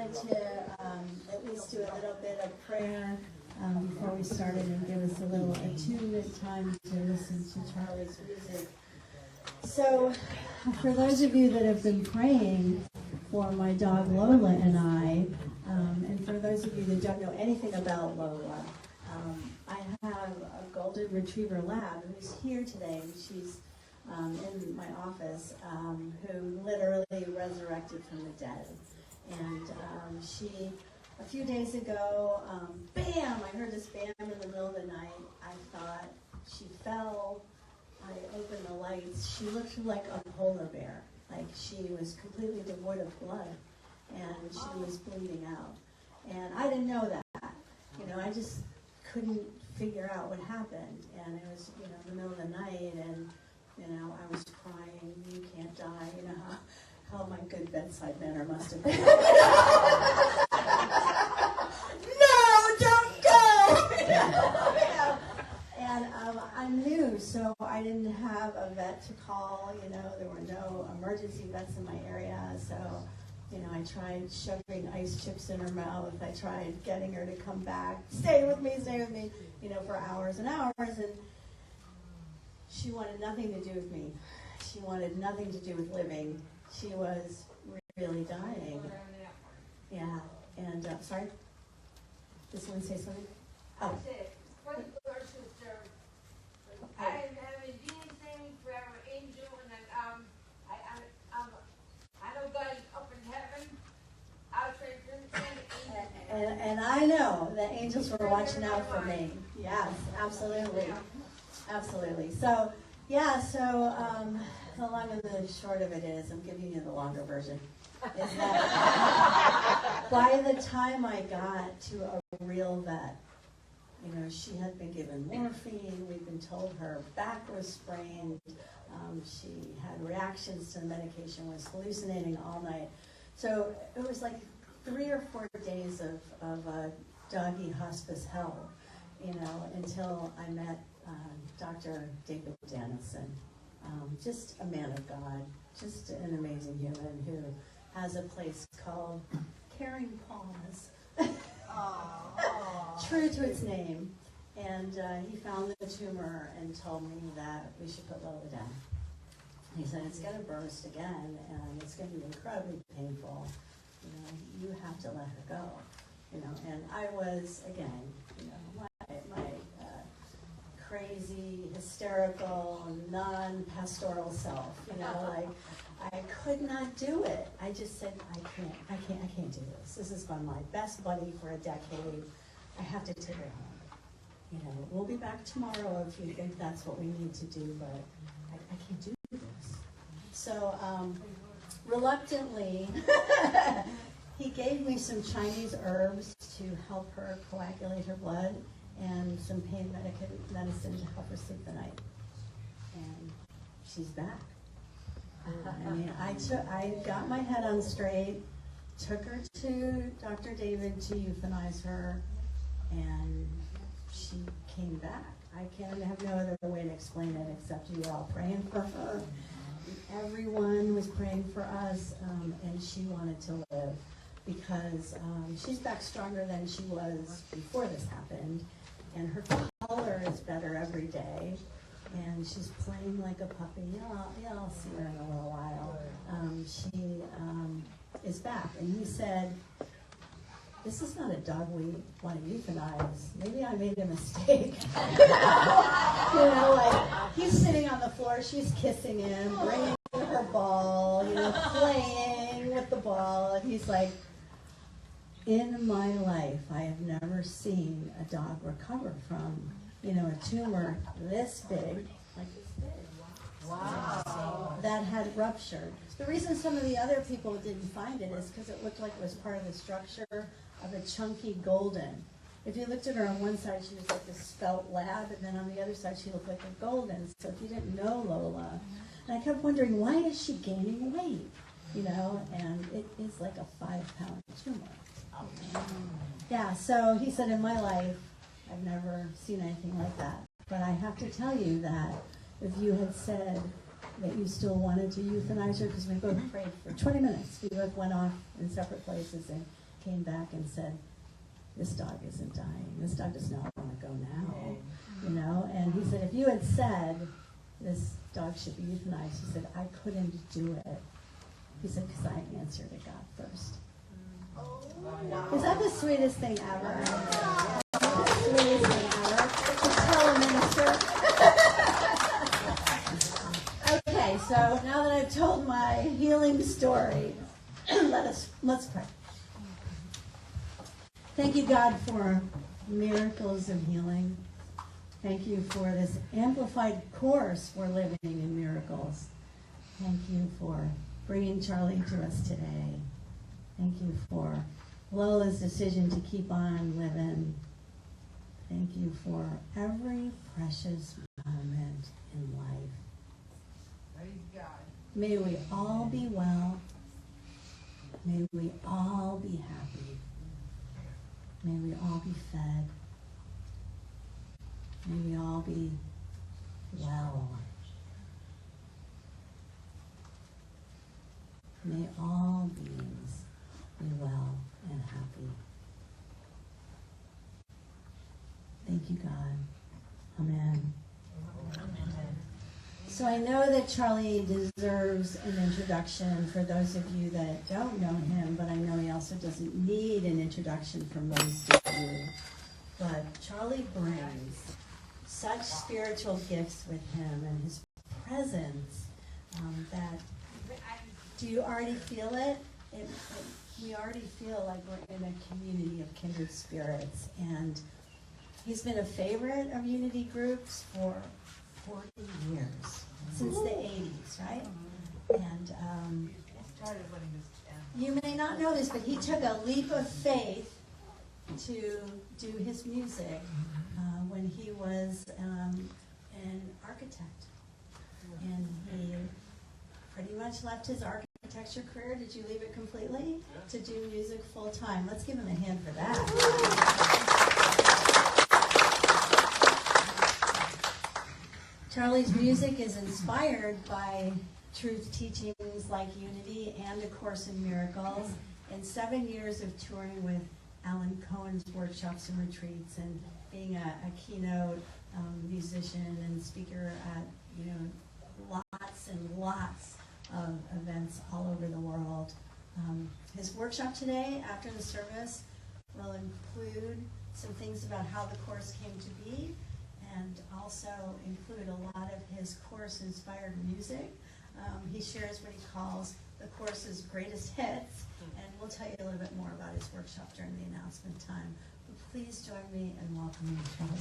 wanted to at least do a little bit of prayer before we started and give us a little attunement time to listen to Charlie's music. So, for those of you that have been praying for my dog Lola and I, and for those of you that don't know anything about Lola, I have a golden retriever lab who's here today. She's in my office, who literally resurrected from the dead. And she, a few days ago, bam, I heard this bam in the middle of the night. I thought she fell. I opened the lights. She looked like a polar bear. Like she was completely devoid of blood. And she was bleeding out. And I didn't know that. You know, I just couldn't figure out what happened. And it was, you know, in the middle of the night, and you know, I was crying, you can't die, you know, how my good bedside manner must have been. No, don't go! And I knew, so I didn't have a vet to call, you know, there were no emergency vets in my area, so, you know, I tried shoving ice chips in her mouth, I tried getting her to come back, stay with me, you know, for hours and hours, and she wanted nothing to do with me. She wanted nothing to do with living. She was really dying. Yeah, and, sorry? Did someone say something? Oh. I said, for the sister, I am having anything for our angel, and I know God is up in heaven. I'll say anything. And I know the angels were watching out for me. Yes, absolutely. Absolutely. So, yeah, so the long and the short of it is, I'm giving you the longer version, is that by the time I got to a real vet, you know, she had been given morphine, we'd been told her back was sprained, she had reactions to the medication, was hallucinating all night. So it was like 3 or 4 days of doggy hospice hell, you know, until I met Dr. David Dennison, just a man of God, just an amazing human who has a place called Caring Paws, true to its name. And he found the tumor and told me that we should put Lola down. He said, it's going to burst again, and it's going to be incredibly painful. You know, you have to let her go. You know, and I was, again, you know, my crazy, hysterical, non-pastoral self, you know, like, I could not do it. I just said, I can't do this. This has been my best buddy for a decade. I have to take her home. You know, we'll be back tomorrow if you think that's what we need to do, but I can't do this. So, reluctantly, he gave me some Chinese herbs to help her coagulate her blood, and some pain medicine to help her sleep the night. And she's back. I mean, I got my head on straight, took her to Dr. David to euthanize her, and she came back. I can't have no other way to explain it except you were all praying for her. Everyone was praying for us, and she wanted to live because she's back stronger than she was before this happened. And her color is better every day, and she's playing like a puppy. I'll see her in a little while. She is back, and he said, this is not a dog we want to euthanize. Maybe I made a mistake. You know, like, he's sitting on the floor, she's kissing him, bringing her ball, you know, playing with the ball, and he's like, in my life, I have never seen a dog recover from, you know, a tumor this big, like this big. Wow. That had ruptured. The reason some of the other people didn't find it is because it looked like it was part of the structure of a chunky golden. If you looked at her on one side, she was like this felt lab, and then on the other side, she looked like a golden. So if you didn't know Lola, and I kept wondering, why is she gaining weight? You know, and it is like a 5-pound tumor. Yeah, so he said, in my life, I've never seen anything like that. But I have to tell you that if you had said that you still wanted to euthanize her, because we both prayed for 20 minutes. We both went off in separate places and came back and said, this dog isn't dying. This dog does not want to go now, you know? And he said, if you had said this dog should be euthanized, he said, I couldn't do it. He said, because I answered to God first. Is that the sweetest thing ever? The sweetest thing ever. To tell a minister. Okay, so now that I've told my healing story, let's pray. Thank you, God, for miracles of healing. Thank you for this amplified course we're living in miracles. Thank you for bringing Charlie to us today. Thank you for Lola's decision to keep on living. Thank you for every precious moment in life. Praise God. May we all be well. May we all be happy. May we all be fed. May we all be well. May all beings be well and happy. Thank you, God. Amen. So I know that Charlie deserves an introduction for those of you that don't know him, but I know he also doesn't need an introduction from most of you. But Charlie brings such spiritual gifts with him and his presence that, do you already feel it? We already feel like we're in a community of kindred spirits. And he's been a favorite of Unity groups for 40 years, since the 80s, right? And you may not know this, but he took a leap of faith to do his music when he was an architect. And he pretty much left his architecture career. Did you leave it completely? To do music full time. Let's give him a hand for that. Charlie's music is inspired by truth teachings like Unity and A Course in Miracles, and 7 years of touring with Alan Cohen's workshops and retreats, and being a keynote musician and speaker at lots and lots of events all over the world. His workshop today, after the service, will include some things about how the Course came to be, and also include a lot of his Course-inspired music. He shares what he calls the Course's greatest hits, and we'll tell you a little bit more about his workshop during the announcement time. But please join me in welcoming Charlie.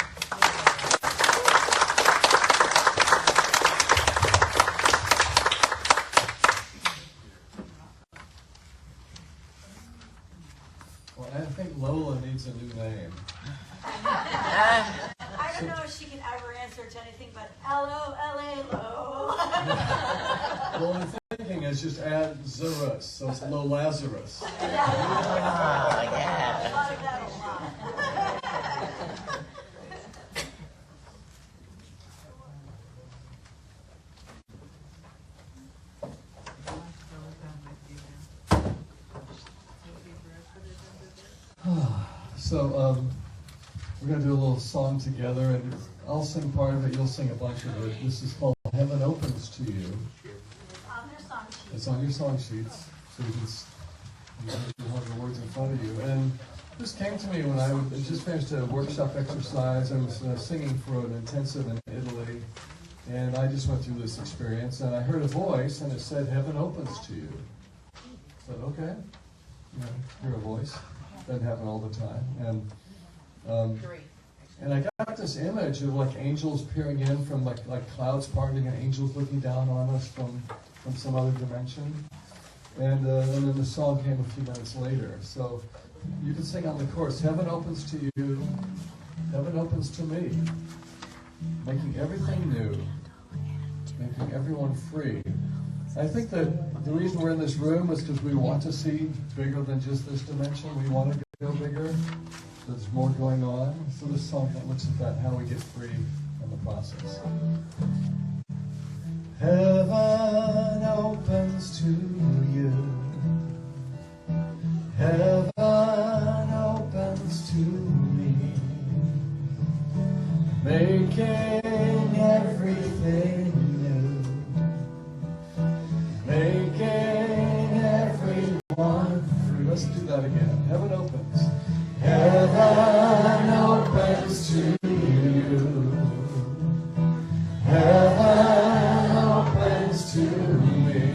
Well, I think Lola needs a new name. I don't know if she can ever answer to anything but L-O-L-A-Lo. Well, the thinking is just add Zerus, so it's Lo Lazarus. Yeah. I thought of that a lot. So we're going to do a little song together, and I'll sing part of it, you'll sing a bunch of it. This is called Heaven Opens to You. It's on your song sheet. It's on your song sheets, so you have the words in front of you. And this came to me when I just finished a workshop exercise. I was singing for an intensive in Italy, and I just went through this experience, and I heard a voice, and it said, Heaven opens to you. I said, okay, hear a voice. Doesn't happen all the time. And I got this image of like angels peering in from like clouds parting and angels looking down on us from some other dimension. And then the song came a few minutes later. So you can sing on the chorus, Heaven opens to you, heaven opens to me, making everything new, making everyone free. I think that the reason we're in this room is because we want to see bigger than just this dimension. We want to go bigger. There's more going on. So this song looks at that, how we get free in the process. Heaven opens to you. Heaven making everything new, making everyone free. Let's do that again. Heaven opens. Heaven opens to you. Heaven opens to me,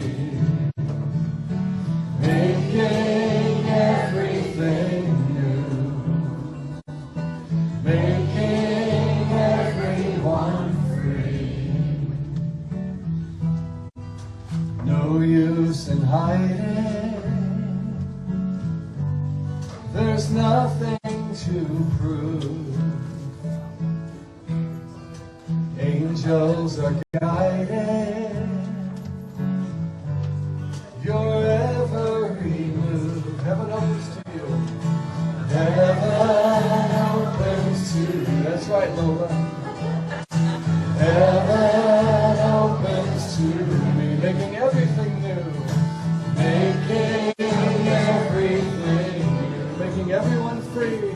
making everything new, making everyone free. No use in hiding, there's nothing to prove. Angels are guiding your every move. Heaven opens to you. Heaven opens to you. That's right, Lola. Heaven opens to me, making everything new, making everything new, making everyone free,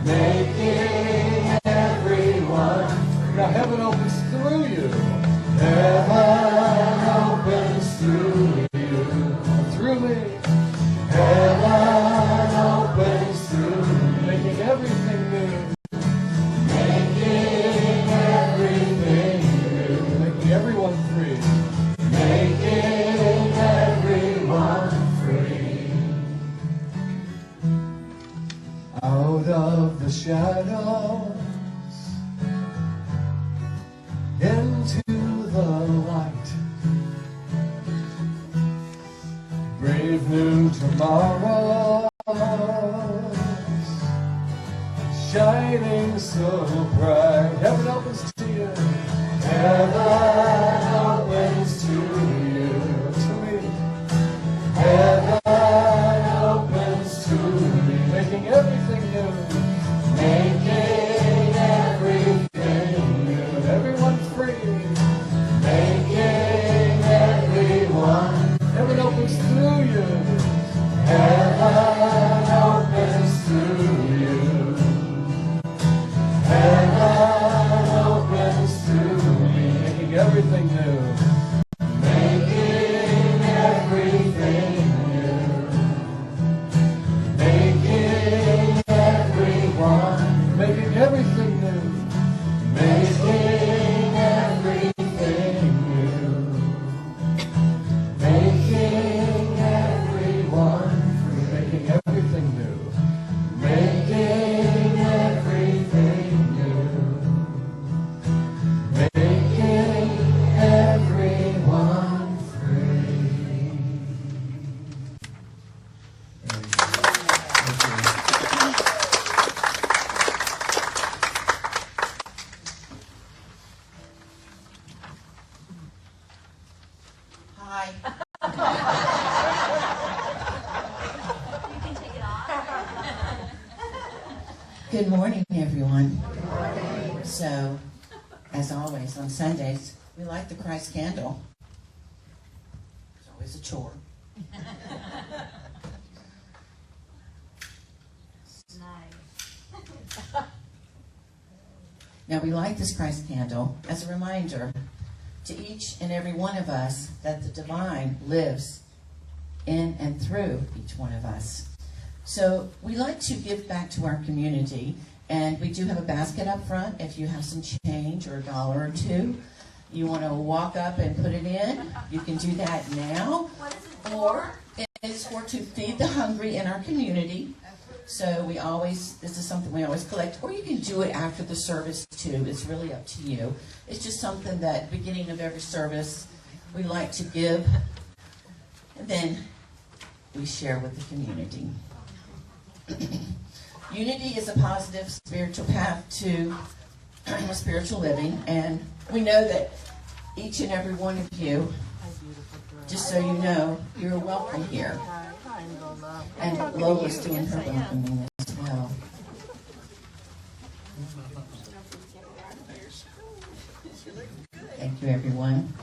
making everyone free. Now heaven opens through you. Heaven opens through you. Through me. Heaven opens through me, making everything new. Making everything new. Making everyone free. Making everyone free. Out of the shadows into the light, brave new tomorrows shining so bright. Heaven opens to you. Heaven opens to you. To me. Heaven opens to me, making everything new, making everything new, everyone free, making everyone. Heaven opens through you. Heaven opens through you. Heaven opens through me, making everything new, making everything new, making everyone, making everything new, making everything new, making everyone free, making everything new, making everything new, making everyone free. Hi. Good morning, everyone. So, as always, on Sundays, we light the Christ candle. It's always a chore. Now, we light this Christ candle as a reminder to each and every one of us that the divine lives in and through each one of us. So we like to give back to our community, and we do have a basket up front. If you have some change or $1 or $2, you want to walk up and put it in, you can do that now. Or it is for to feed the hungry in our community. So this is something we always collect, or you can do it after the service too. It's really up to you. It's just something that beginning of every service we like to give, and then we share with the community. Unity is a positive spiritual path to spiritual living, and we know that each and every one of you, just so you know, you're welcome here. And Lola's doing her welcoming as well. Thank you, everyone.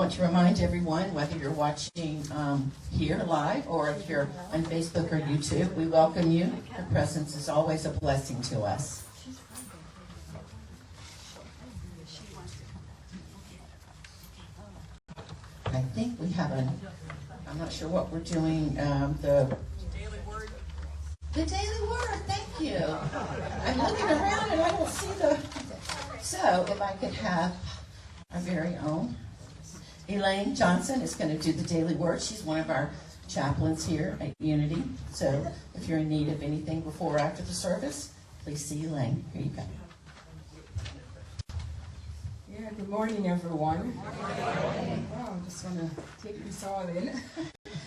want to remind everyone, whether you're watching here live or if you're on Facebook or YouTube, we welcome you. Your presence is always a blessing to us. I think we have I'm not sure what we're doing, the Daily Word. The Daily Word, thank you. I'm looking around and I don't see so if I could have our very own Elaine Johnson is going to do the Daily Word. She's one of our chaplains here at Unity. So if you're in need of anything before or after the service, please see Elaine. Here you go. Yeah, good morning, everyone. Wow, I just want to take this all in.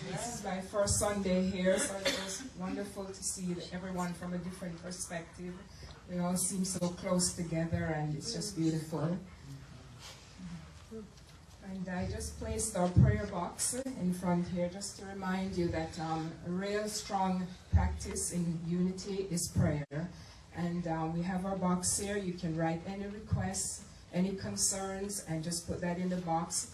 This is my first Sunday here, so it was wonderful to see everyone from a different perspective. We all seem so close together, and it's just beautiful. And I just placed our prayer box in front here just to remind you that a real strong practice in unity is prayer. And we have our box here. You can write any requests, any concerns, and just put that in the box.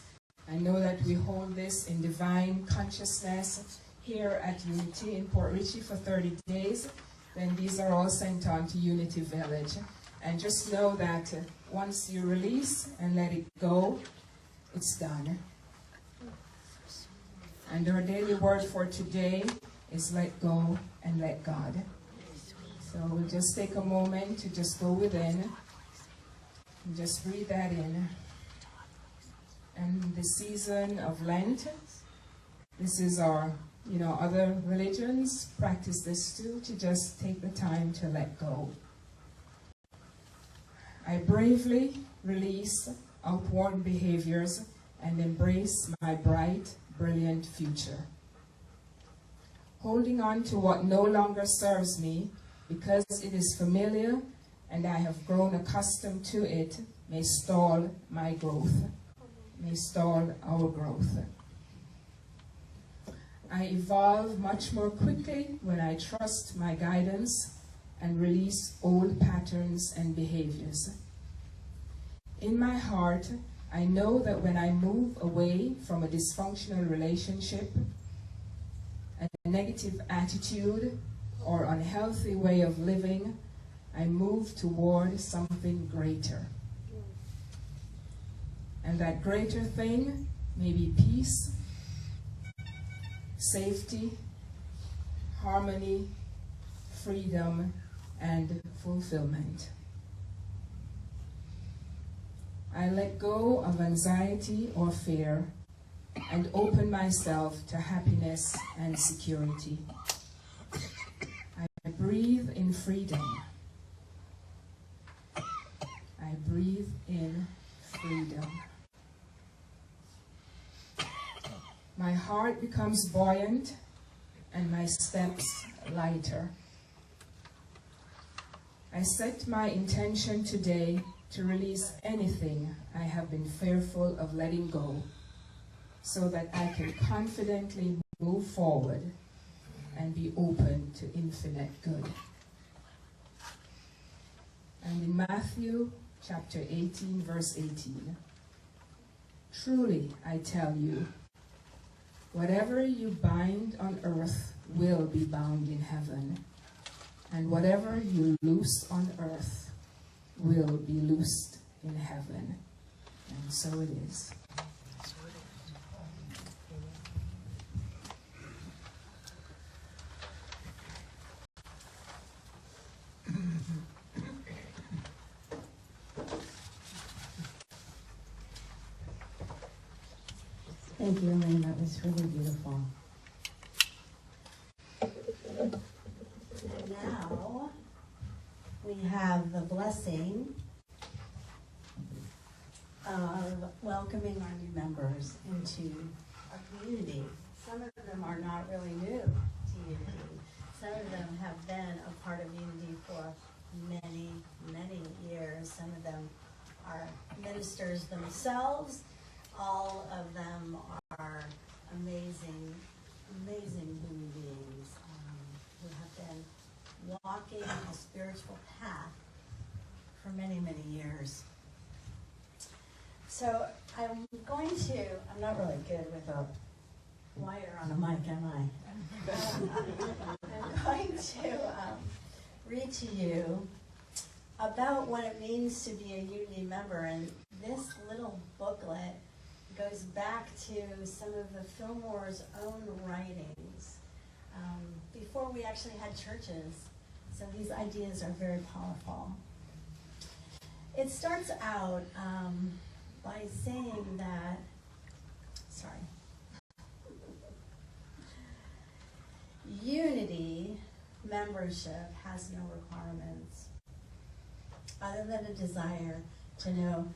I know that we hold this in divine consciousness here at Unity in Port Richey for 30 days. Then these are all sent on to Unity Village. And just know that once you release and let it go, it's done. And our daily word for today is let go and let God. So we'll just take a moment to just go within and just breathe that in. And the season of Lent, this is our, other religions practice this too, to just take the time to let go. I bravely release outward behaviors and embrace my bright, brilliant future. Holding on to what no longer serves me because it is familiar and I have grown accustomed to it may stall my growth, may stall our growth. I evolve much more quickly when I trust my guidance and release old patterns and behaviors. In my heart, I know that when I move away from a dysfunctional relationship, a negative attitude, or unhealthy way of living, I move toward something greater. And that greater thing may be peace, safety, harmony, freedom, and fulfillment. I let go of anxiety or fear and open myself to happiness and security. I breathe in freedom. I breathe in freedom. My heart becomes buoyant and my steps lighter. I set my intention today to release anything I have been fearful of letting go, so that I can confidently move forward and be open to infinite good. And in Matthew chapter 18, verse 18, truly I tell you, whatever you bind on earth will be bound in heaven, and whatever you loose on earth will be loosed in heaven. And so it is. Thank you, Elaine. That was really beautiful. And now we have the blessing of welcoming our new members into our community. Some of them are not really new to Unity. Some of them have been a part of Unity for many, many years. Some of them are ministers themselves. All of them are amazing, amazing human beings who have been walking a spiritual path for many, many years. So I'm going to, I'm not really good with a wire on a mic, am I? I'm going to read to you about what it means to be a Unity member. And this little booklet goes back to some of the Fillmore's own writings before we actually had churches. So these ideas are very powerful. It starts out by saying that, Unity membership has no requirements other than a desire to know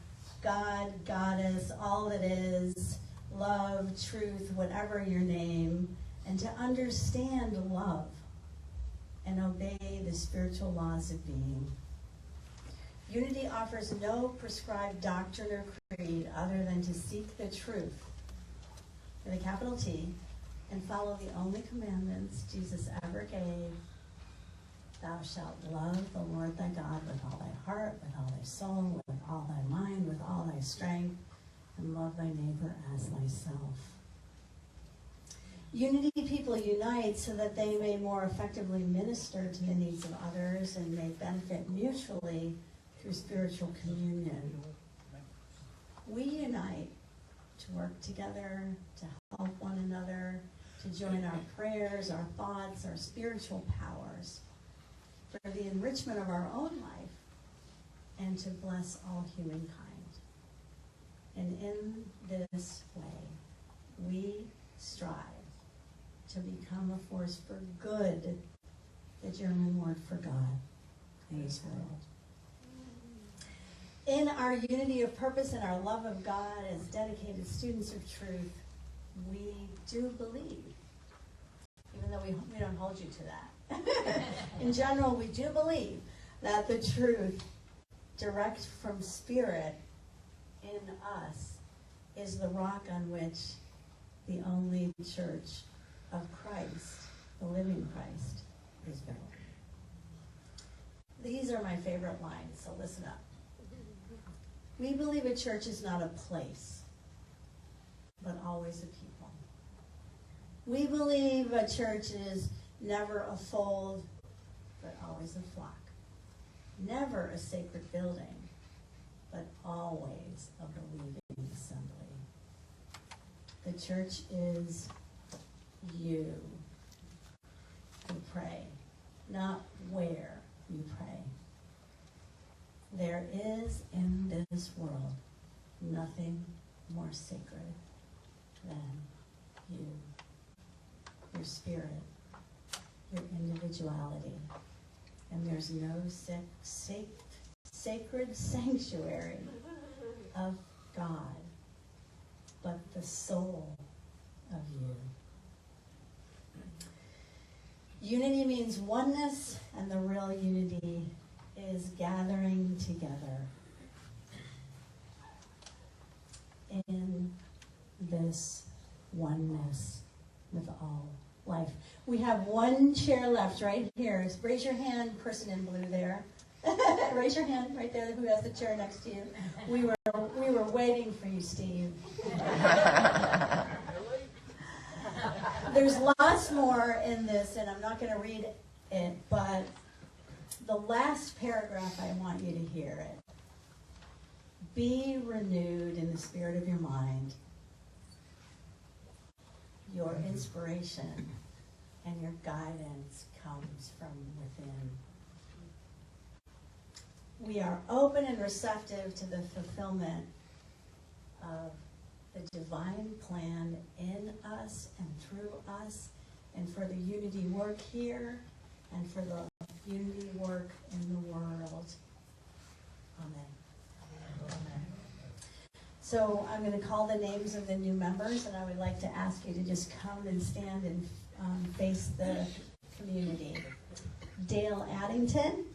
God, Goddess, all it is, love, truth, whatever your name, and to understand love and obey the spiritual laws of being. Unity offers no prescribed doctrine or creed other than to seek the truth, with a capital T, and follow the only commandments Jesus ever gave. Thou shalt love the Lord thy God with all thy heart, with all thy soul, with all thy mind, with all thy strength, and love thy neighbor as thyself. Unity people unite so that they may more effectively minister to the needs of others and may benefit mutually through spiritual communion. We unite to work together, to help one another, to join our prayers, our thoughts, our spiritual powers, for the enrichment of our own life, and to bless all humankind. And in this way, we strive to become a force for good, the German word for God, in this world. In our unity of purpose and our love of God as dedicated students of truth, we do believe, even though we don't hold you to that. In general, we do believe that the truth direct from Spirit in us is the rock on which the only church of Christ, the living Christ, is built. These are my favorite lines, so listen up. We believe a church is not a place, but always a people. We believe a church is never a fold, but always a flock. Never a sacred building, but always a believing assembly. The church is you who pray, not where you pray. There is in this world nothing more sacred than you, your spirit, your individuality. And there's no sacred sanctuary of God, but the soul of you. Unity means oneness, and the real unity is gathering together in this oneness with all life. We have one chair left right here. Raise your hand, person in blue there. Raise your hand right there who has the chair next to you. We were waiting for you, Steve. There's lots more in this, and I'm not going to read it, but the last paragraph, I want you to hear it. Be renewed in the spirit of your mind. Your inspiration and your guidance comes from within. We are open and receptive to the fulfillment of the divine plan in us and through us, and for the unity work here and for the unity work in the world. Amen. Amen. So I'm going to call the names of the new members, and I would like to ask you to just come and stand and face the community. Dale Addington.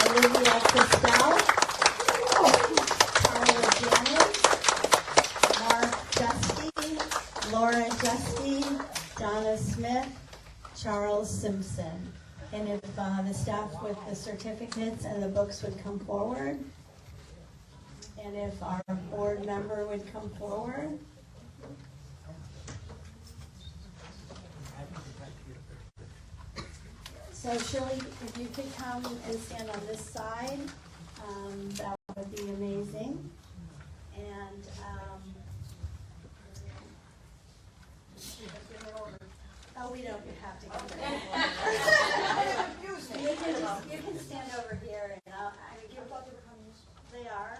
Olivia Christel. Carla Janet. Mark Justy. Laura Justy. Donna Smith. Charles Simpson. And if the staff with the certificates and the books would come forward. And if our board member would come forward. So Shirley, if you could come and stand on this side, that would be amazing. And oh, we don't have to go there. You can stand over here, and they are.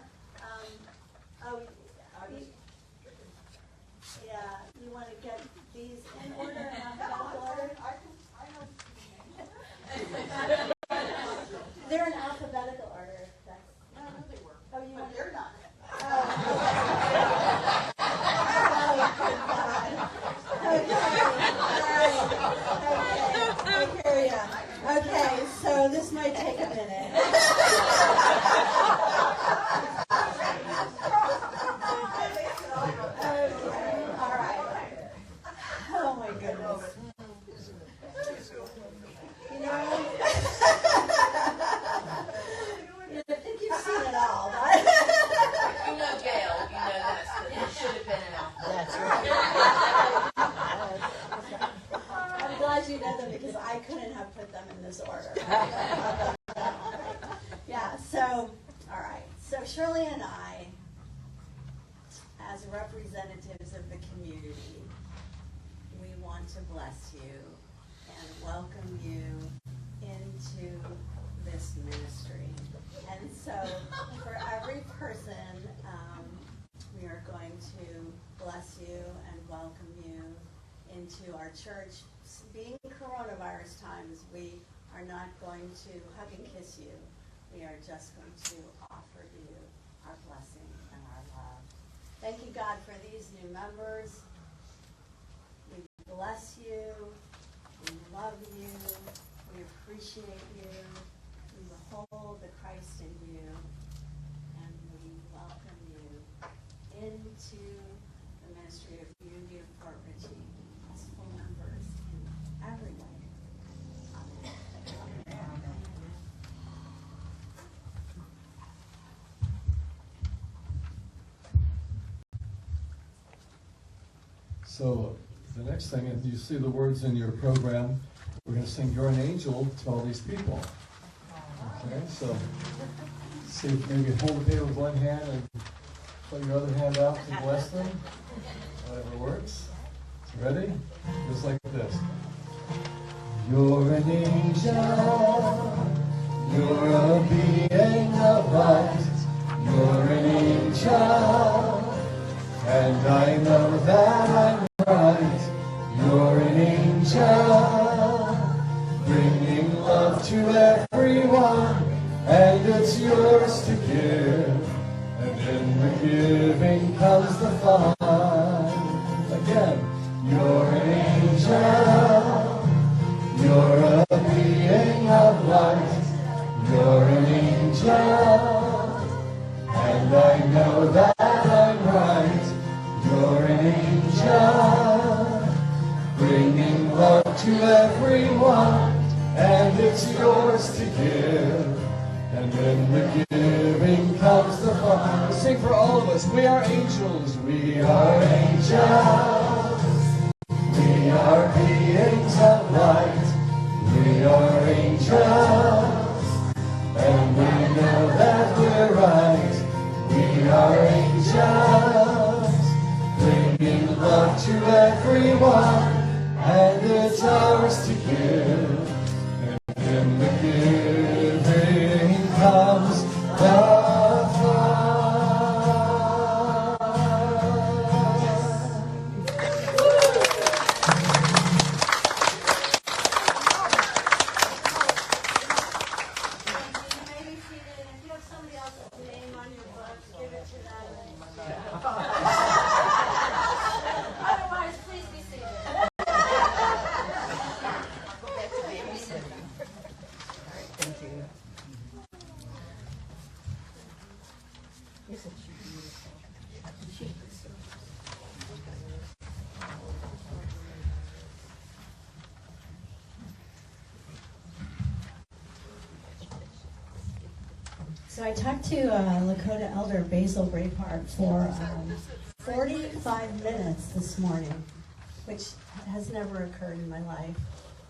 Yeah, you want to get these in order and alphabetical order? They're in alphabetical order. No, they were. Oh, you want? They're not. Okay, so this might take a minute. All right. Oh my goodness. You know, I think you've seen it all, but You know, Gail, it should have been an alphabet. I'm glad you know them because I couldn't have put them in this order. Yeah, so, all right. So Shirley and I, as representatives of the community, we want to bless you and welcome you into this ministry. And so for every person, we are going to bless you and welcome you into our church. Being coronavirus times, we are not going to hug and kiss you. We are just going to offer you our blessing and our love. Thank you, God, for these new members. We bless you. We love you. We appreciate you. We behold the Christ in you. And we welcome you into the ministry of Unity of Fort Richey as full members in every way. Amen. So the next thing, if you see the words in your program, we're going to sing "You're an Angel" to all these people. Okay, so see if maybe hold the paper with one hand and put your other hand out to bless them. Whatever works. Ready? Just like this. You're an angel. You're a being of light. You're an angel. And I know that I'm right. You're an angel, bringing love to everyone, and it's yours to give. And in the giving comes the fun. Again, you're an angel. You're a being of light. You're an angel, and I know that I'm right. You're an angel, bringing love to everyone, and it's yours to give. And in the giving comes the fun. Sing for all of us. We are angels. We are angels. We are beings of light. We are angels, and we know that we're right. We are angels, bringing love to everyone, and it's ours to give. And in the giving comes the Otherwise, please be seated. So I talked to Lakota Elder Basil Braveheart for 45 minutes this morning, which has never occurred in my life.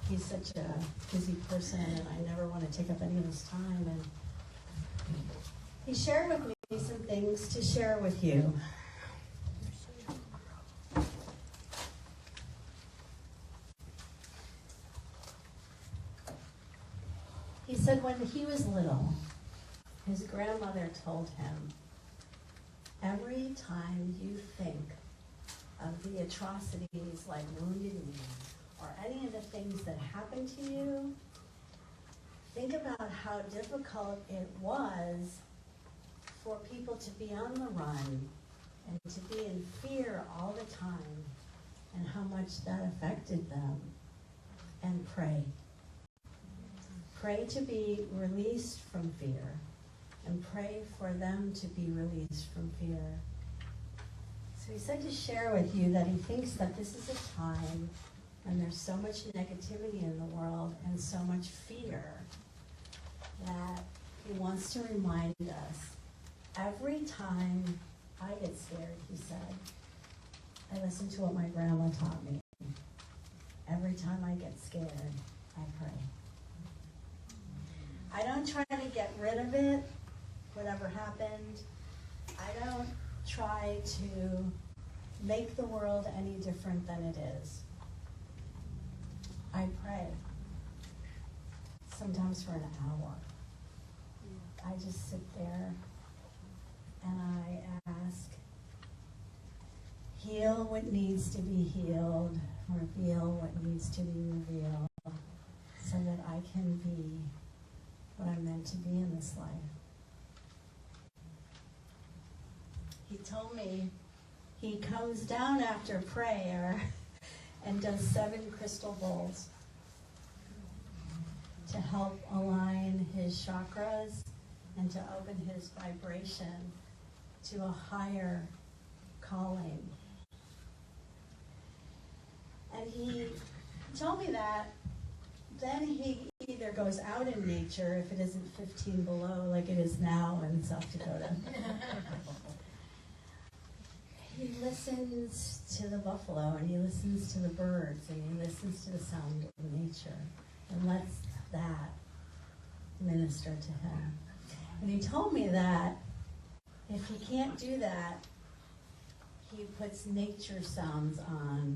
He's such a busy person, and I never want to take up any of his time. And he shared with me some things to share with you. He said when he was little, his grandmother told him, every time you think of the atrocities like Wounded Knee or any of the things that happened to you, think about how difficult it was for people to be on the run and to be in fear all the time, and how much that affected them. And pray. Pray to be released from fear, and pray for them to be released from fear. So he said to share with you that he thinks that this is a time when there's so much negativity in the world and so much fear that he wants to remind us, every time I get scared, he said, I listen to what my grandma taught me. Every time I get scared, I pray. I don't try to get rid of it, whatever happened. I don't try to make the world any different than it is. I pray, sometimes for an hour. I just sit there and I ask, heal what needs to be healed, reveal what needs to be revealed, so that I can be what I'm meant to be in this life. He told me he comes down after prayer and does 7 crystal bowls to help align his chakras and to open his vibration to a higher calling. And he told me that then he either goes out in nature, if it isn't 15 below like it is now in South Dakota. He listens to the buffalo, and he listens to the birds, and he listens to the sound of nature, and lets that minister to him. And he told me that if he can't do that, he puts nature sounds on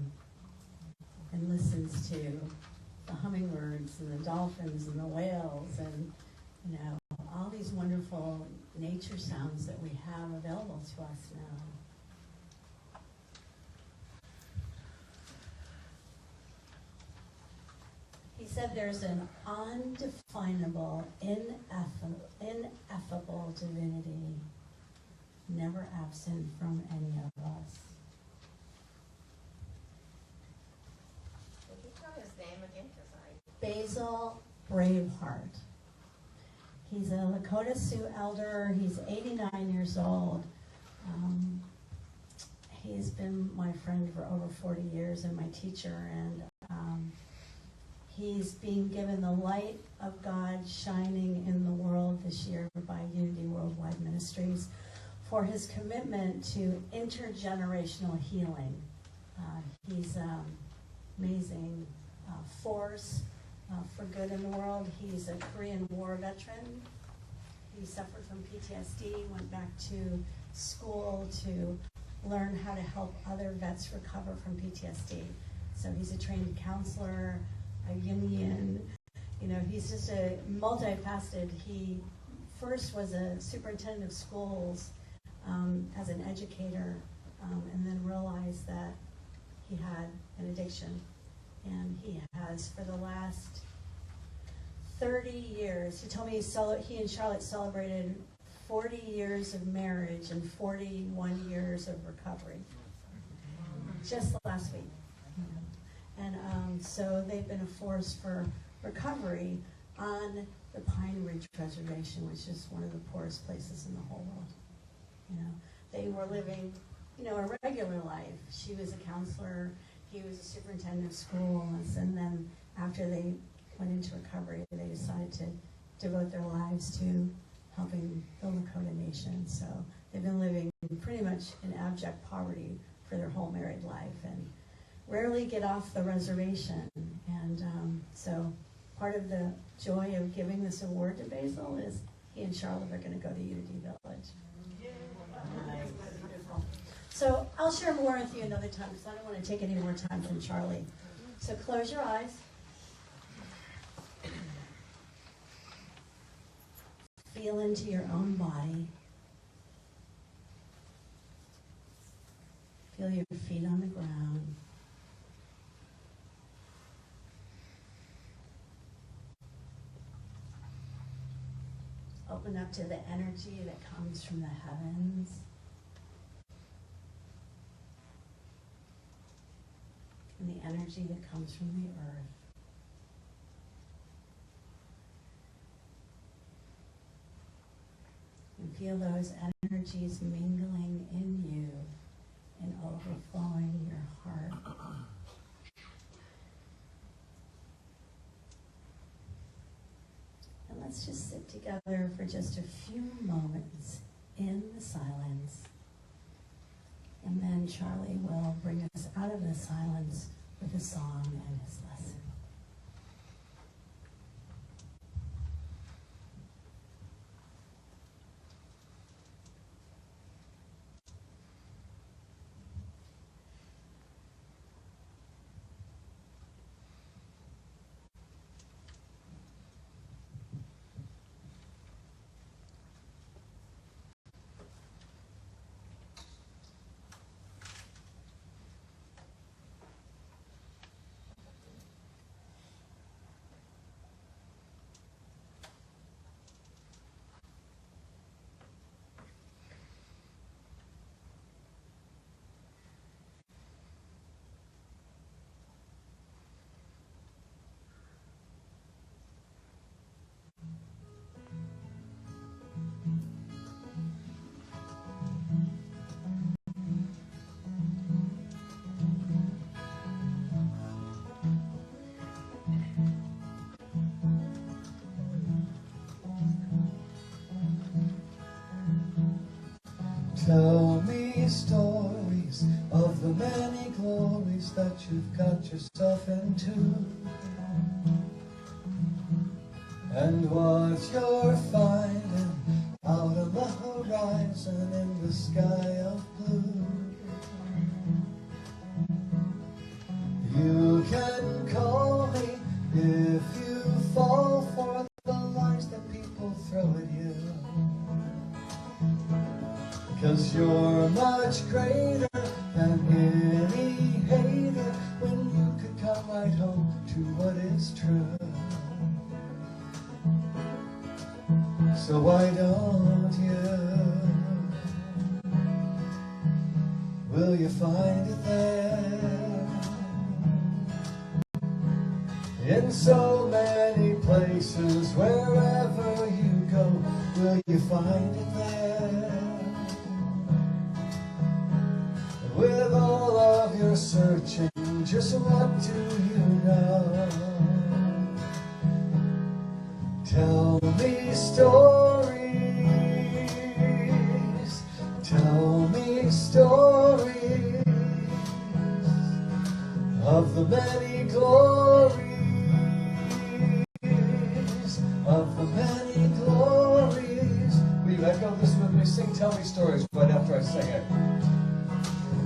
and listens to the hummingbirds and the dolphins and the whales and, you know, all these wonderful nature sounds that we have available to us now. He said there's an undefinable, ineffable divinity never absent from any of us. Can you tell his name again? Basil Braveheart. He's a Lakota Sioux elder. He's 89 years old. He's been my friend for over 40 years and my teacher, and he's being given the light of God shining in the world this year by Unity Worldwide Ministries for his commitment to intergenerational healing. He's amazing force for good in the world. He's a Korean War veteran. He suffered from PTSD, went back to school to learn how to help other vets recover from PTSD. So he's a trained counselor, a Jungian, you know, he's just a multifaceted. He first was a superintendent of schools as an educator, and then realized that he had an addiction. And he has, for the last 30 years, he told me he and Charlotte celebrated 40 years of marriage and 41 years of recovery. Just last week. And so they've been a force for recovery on the Pine Ridge Reservation, which is one of the poorest places in the whole world. You know, they were living, you know, a regular life. She was a counselor. He was a superintendent of schools, and then after they went into recovery, they decided to devote their lives to helping build the Dakota Nation. So they've been living pretty much in abject poverty for their whole married life and rarely get off the reservation. And so part of the joy of giving this award to Basil is he and Charlotte are going to go to Unity Village. So I'll share more with you another time because I don't want to take any more time from Charlie. So close your eyes. Feel into your own body. Feel your feet on the ground. Open up to the energy that comes from the heavens. And the energy that comes from the earth. And feel those energies mingling in you and overflowing your heart. And let's just sit together for just a few moments in the silence. And then Charlie will bring us out of the silence with a song and his lesson. Tell me stories of the many glories that you've got yourself into, and what you're finding out on the horizon in the sky of blue. You can call me if you fall for the lies that people throw at you, 'cause you're much greater than any hater when you could come right home to what is true. So why don't you? Will you find it there? In so many places, wherever you go, will you find it there? With all of your searching, just what do you know? Tell me stories, tell me stories of the many glories, of the many glories. Will you echo this with me? Sing Tell Me Stories right after I sing it.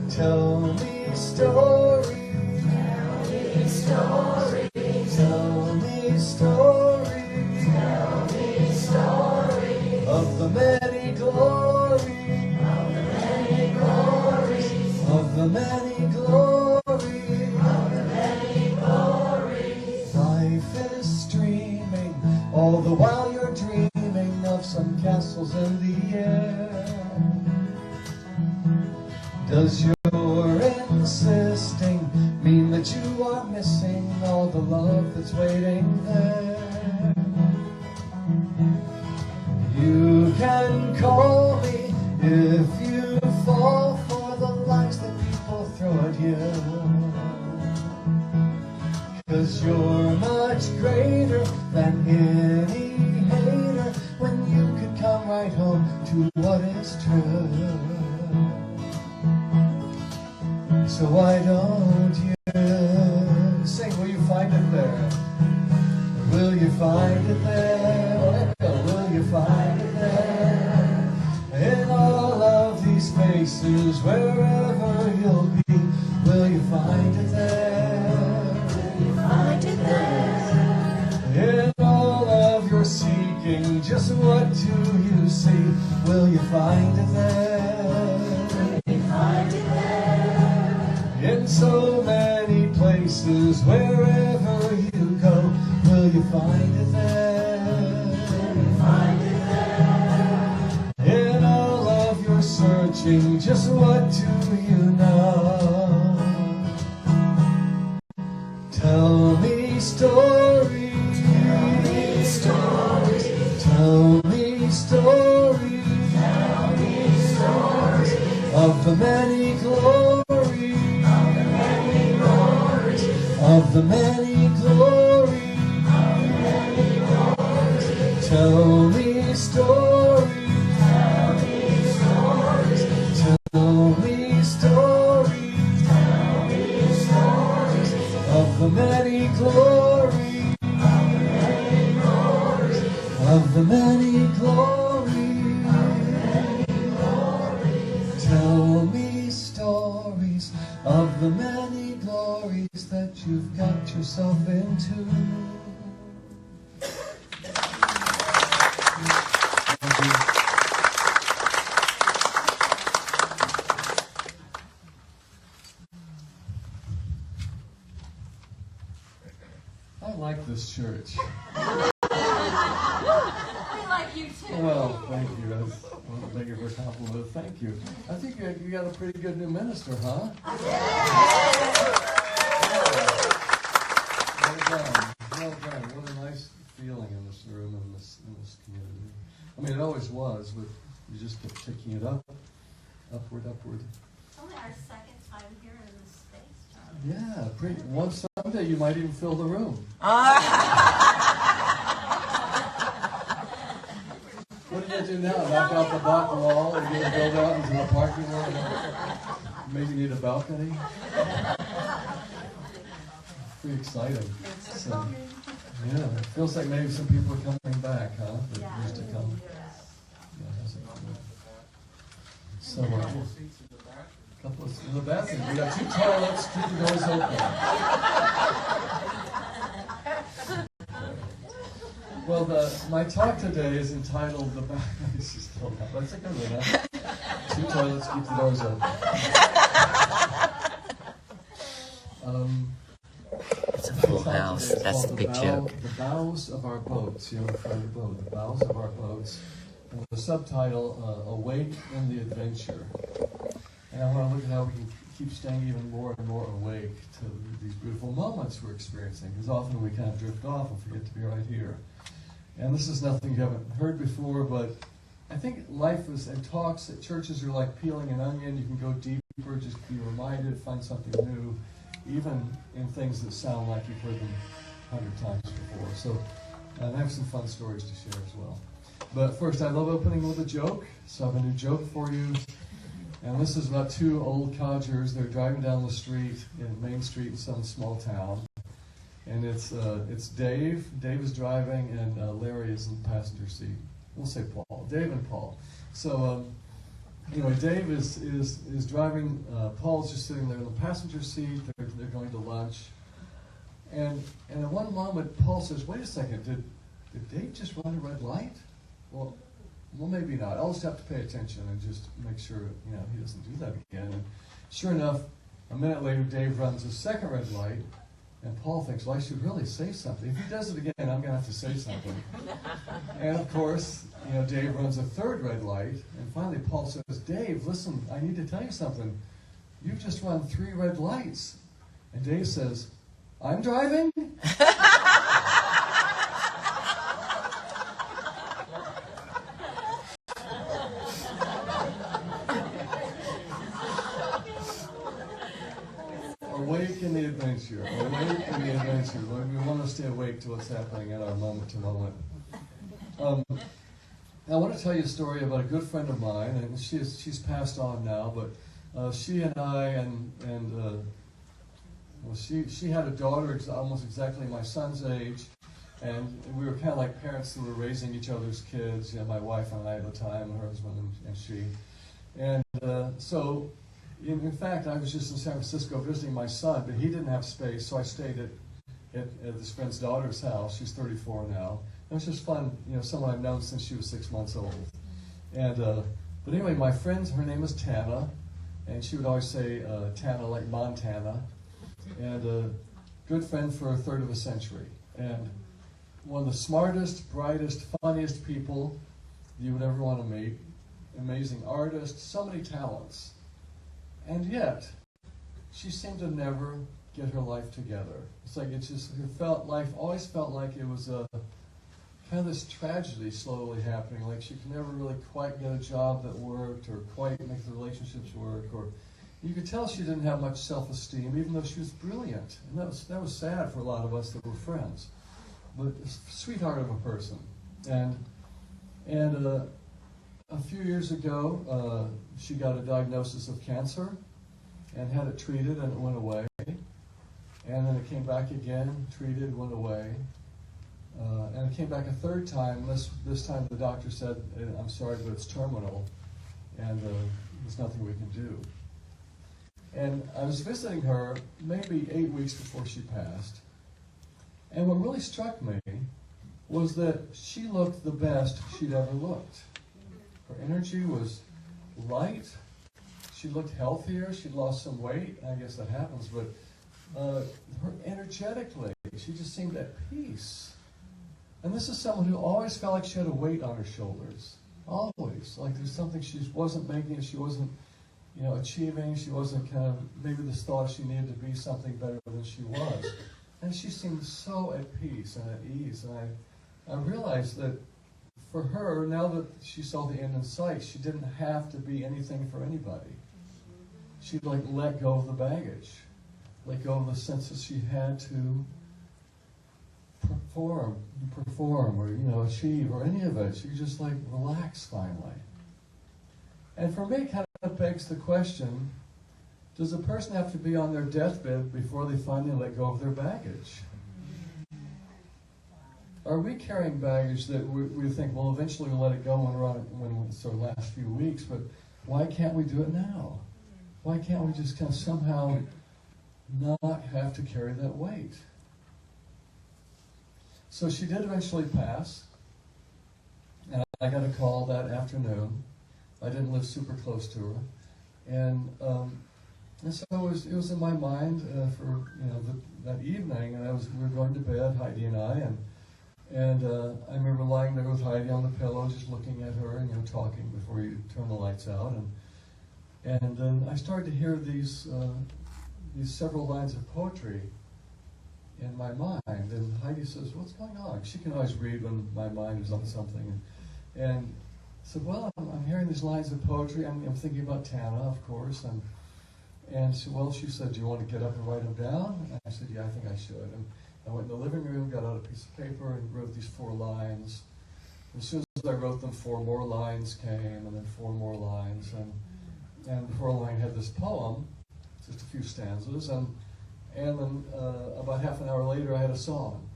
Tell me stories, tell me stories, tell me stories, tell me stories of the many glories, of the many glories, of the many glories, of the many glories. Life is streaming, all the while you're dreaming of some castles in the air. Does your insisting mean that you are missing all the love that's waiting there? You can call me if you fall for the lies that people throw at you, 'cause you're much greater than any hater when you could come it's true. So why don't you sing? Will you find it there? Will you find it there? Will you find it there? In all of these spaces, wherever you'll be, will you find it there? Will you find it there? In all of your seeking, just what do you see? Will you find it there? Will you find it there? In so many places, wherever you go, will you find it there? Will you find it there? In all of your searching, just what do you know? Tell me stories. Tell me stories. Tell me stories. Tell me stories of the many glories. Of the many glories. Of the many glories. Tell me stories. Tell me stories. Tell me stories. Tell me stories of the many glories. Of the many glories. Of the many glories. Of the many glories. Tell me stories of the many glories that you've got yourself into. I like this church. We like you too. Well, thank you. I want to make it a compliment. Thank you. I think you got a pretty good new minister, huh? Well done. Well done. What a nice feeling in this room, in this community. I mean, it always was, but you just kept taking it up, upward. It's only our second time here in this space, John. Yeah, pretty. One someday you might even fill the room. What are you gonna do now? Knock out the back wall? Are you gonna build out into a parking lot? Maybe need a balcony? Pretty exciting. So, yeah, it feels like maybe some people are coming back, huh? That used to come. Yeah, that's it. So, couple of in the bathroom. We got 2 toilets, keep the doors open. Well, my talk today is entitled "The This is still not. That's a good one, huh? 2 toilets, keep the doors open. It's a full house. That's a big joke. The bows of our boats. You know, in front of the boat. The bows of our boats. And the subtitle: "Awake in the Adventure." And I want to look at how we can keep staying even more and more awake to these beautiful moments we're experiencing. Because often we kind of drift off and forget to be right here. And this is nothing you haven't heard before, but I think life is, and talks at churches are like peeling an onion. You can go deeper, just be reminded, find something new, even in things that sound like you've heard them 100 times before. So I have some fun stories to share as well. But first, I love opening with a joke, so I have a new joke for you. And this is about 2 old codgers. They're driving down the street, in Main Street in some small town. And it's Dave. Dave is driving, and Larry is in the passenger seat. We'll say Paul. Dave and Paul. So anyway, Dave is driving. Paul's just sitting there in the passenger seat. They're going to lunch. And at one moment, Paul says, "Wait a second. Did Dave just run a red light?" Well, maybe not. I'll just have to pay attention and just make sure he doesn't do that again. And sure enough, a minute later, Dave runs a second red light. And Paul thinks, well, I should really say something. If he does it again, I'm going to have to say something. And of course, Dave runs a third red light. And finally, Paul says, Dave, listen, I need to tell you something. You've just run 3 red lights. And Dave says, I'm driving? Awake in the adventure. Awake in the adventure. We want to stay awake to what's happening in our moment to moment. I want to tell you a story about a good friend of mine, and she's passed on now, but she and I, well, she had a daughter almost exactly my son's age, and we were kind of like parents who were raising each other's kids, you know, my wife and I at the time, her husband and she. And so, in fact, I was just in San Francisco visiting my son, but he didn't have space, so I stayed at this friend's daughter's house. She's 34 now. It was just fun, you know, someone I've known since she was 6 months old. And but anyway, my friend, her name is Tana, and she would always say Tana like Montana, and a good friend for a third of a century, and one of the smartest, brightest, funniest people you would ever want to meet. Amazing artist, so many talents, and yet she seemed to never get her life together. It's like life always felt like it was a kind of this tragedy slowly happening, like she could never really quite get a job that worked or quite make the relationships work, or you could tell she didn't have much self-esteem, even though she was brilliant. And that was sad for a lot of us that were friends. But a sweetheart of a person. And a few years ago, she got a diagnosis of cancer and had it treated, and it went away. And then it came back again, treated, went away. And it came back a third time. This time the doctor said, I'm sorry, but it's terminal, and there's nothing we can do. And I was visiting her maybe 8 weeks before she passed. And what really struck me was that she looked the best she'd ever looked. Her energy was light. She looked healthier. She'd lost some weight. I guess that happens, but her energetically, she just seemed at peace. And this is someone who always felt like she had a weight on her shoulders. Always. Like there's something she wasn't making, she wasn't, you know, achieving, she wasn't kind of, maybe this thought she needed to be something better than she was. And she seemed so at peace and at ease. And I realized that for her, now that she saw the end in sight, she didn't have to be anything for anybody. She'd like let go of the baggage, let go of the sense that she had to perform or, you know, achieve or any of it. She could just like relax finally. And for me, it kind of begs the question, does a person have to be on their deathbed before they finally let go of their baggage? Are we carrying baggage that we think, well, eventually we'll let it go when it's our last few weeks, but why can't we do it now? Why can't we just kind of somehow not have to carry that weight? So she did eventually pass, and I got a call that afternoon. I didn't live super close to her, and so it was in my mind for, you know, that evening, and we were going to bed, Heidi and I, and I remember lying there with Heidi on the pillow, just looking at her and, you know, talking before you turn the lights out, and then I started to hear these several lines of poetry in my mind, and Heidi says, "What's going on?" She can always read when my mind is on something, and I said, "Well, I'm hearing these lines of poetry. I'm thinking about Tana, of course." And she said, "Do you want to get up and write them down?" And I said, "Yeah, I think I should." And I went in the living room, got out a piece of paper, and wrote these 4 lines. And as soon as I wrote them, 4 more lines came, and then 4 more lines, and the 4th line had this poem, just a few stanzas, and then about half an hour later, I had a song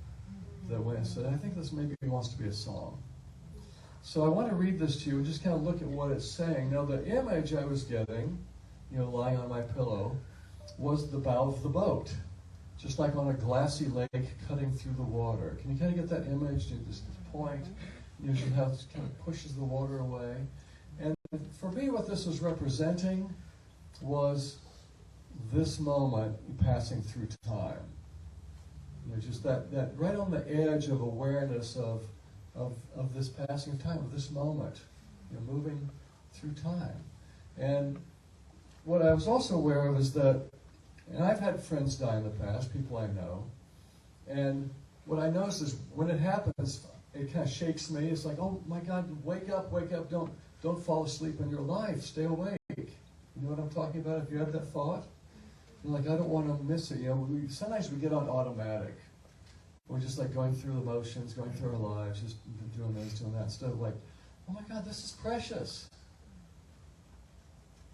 that went and said, "I think this maybe wants to be a song." So I want to read this to you and just kind of look at what it's saying. Now, the image I was getting, you know, lying on my pillow, was the bow of the boat, just like on a glassy lake cutting through the water. Can you kind of get that image? This point, usually how it kind of pushes the water away. And for me, what this was representing was this moment passing through time. You know, just that right on the edge of awareness of this passing of time, of this moment, you know, moving through time. And what I was also aware of is that, and I've had friends die in the past, people I know, and what I notice is when it happens, it kind of shakes me. It's like, oh my God, wake up, don't fall asleep in your life, stay awake. You know what I'm talking about? If you have that thought, you're like, I don't want to miss it. You know, sometimes we get on automatic. We're just like going through the motions, going through our lives, just doing this, doing that, instead of like oh my God, this is precious.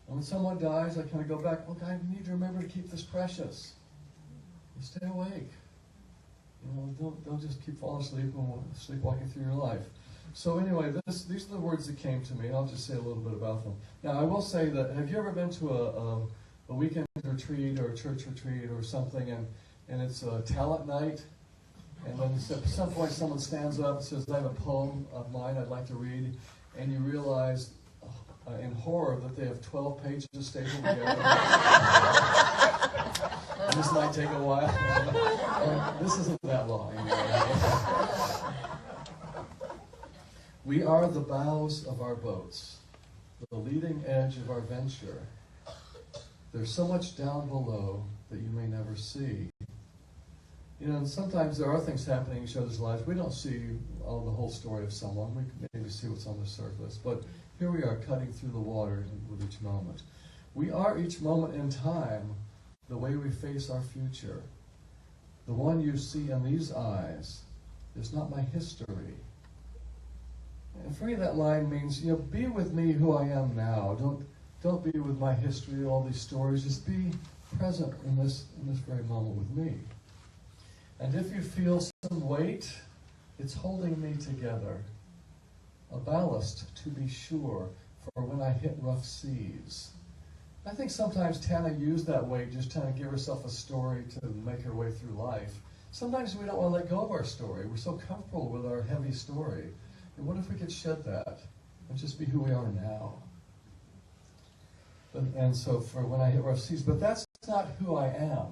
And when someone dies, I kind of go back, look, I need to remember to keep this precious. You stay awake. Don't just keep falling asleep and sleepwalking through your life. So anyway, these are the words that came to me, and I'll just say a little bit about them. Now, I will say that, have you ever been to a weekend retreat or a church retreat or something, and it's a talent night, and then at some point someone stands up and says, I have a poem of mine I'd like to read, and you realize in horror that they have 12 pages stapled together. And this might take a while. This isn't that long. We are the bows of our boats, the leading edge of our venture. There's so much down below that you may never see. And sometimes there are things happening in each other's lives. We don't see the whole story of someone. We can maybe see what's on the surface. But here we are cutting through the water with each moment. We are each moment in time the way we face our future. The one you see in these eyes is not my history. And for me that line means, be with me who I am now. Don't be with my history, all these stories. Just be present in this very moment with me. And if you feel some weight, it's holding me together. A ballast, to be sure, for when I hit rough seas. I think sometimes Tana used that weight just trying to give herself a story to make her way through life. Sometimes we don't want to let go of our story. We're so comfortable with our heavy story. And what if we could shed that and just be who we are now? And so for when I hit rough seas, but that's not who I am,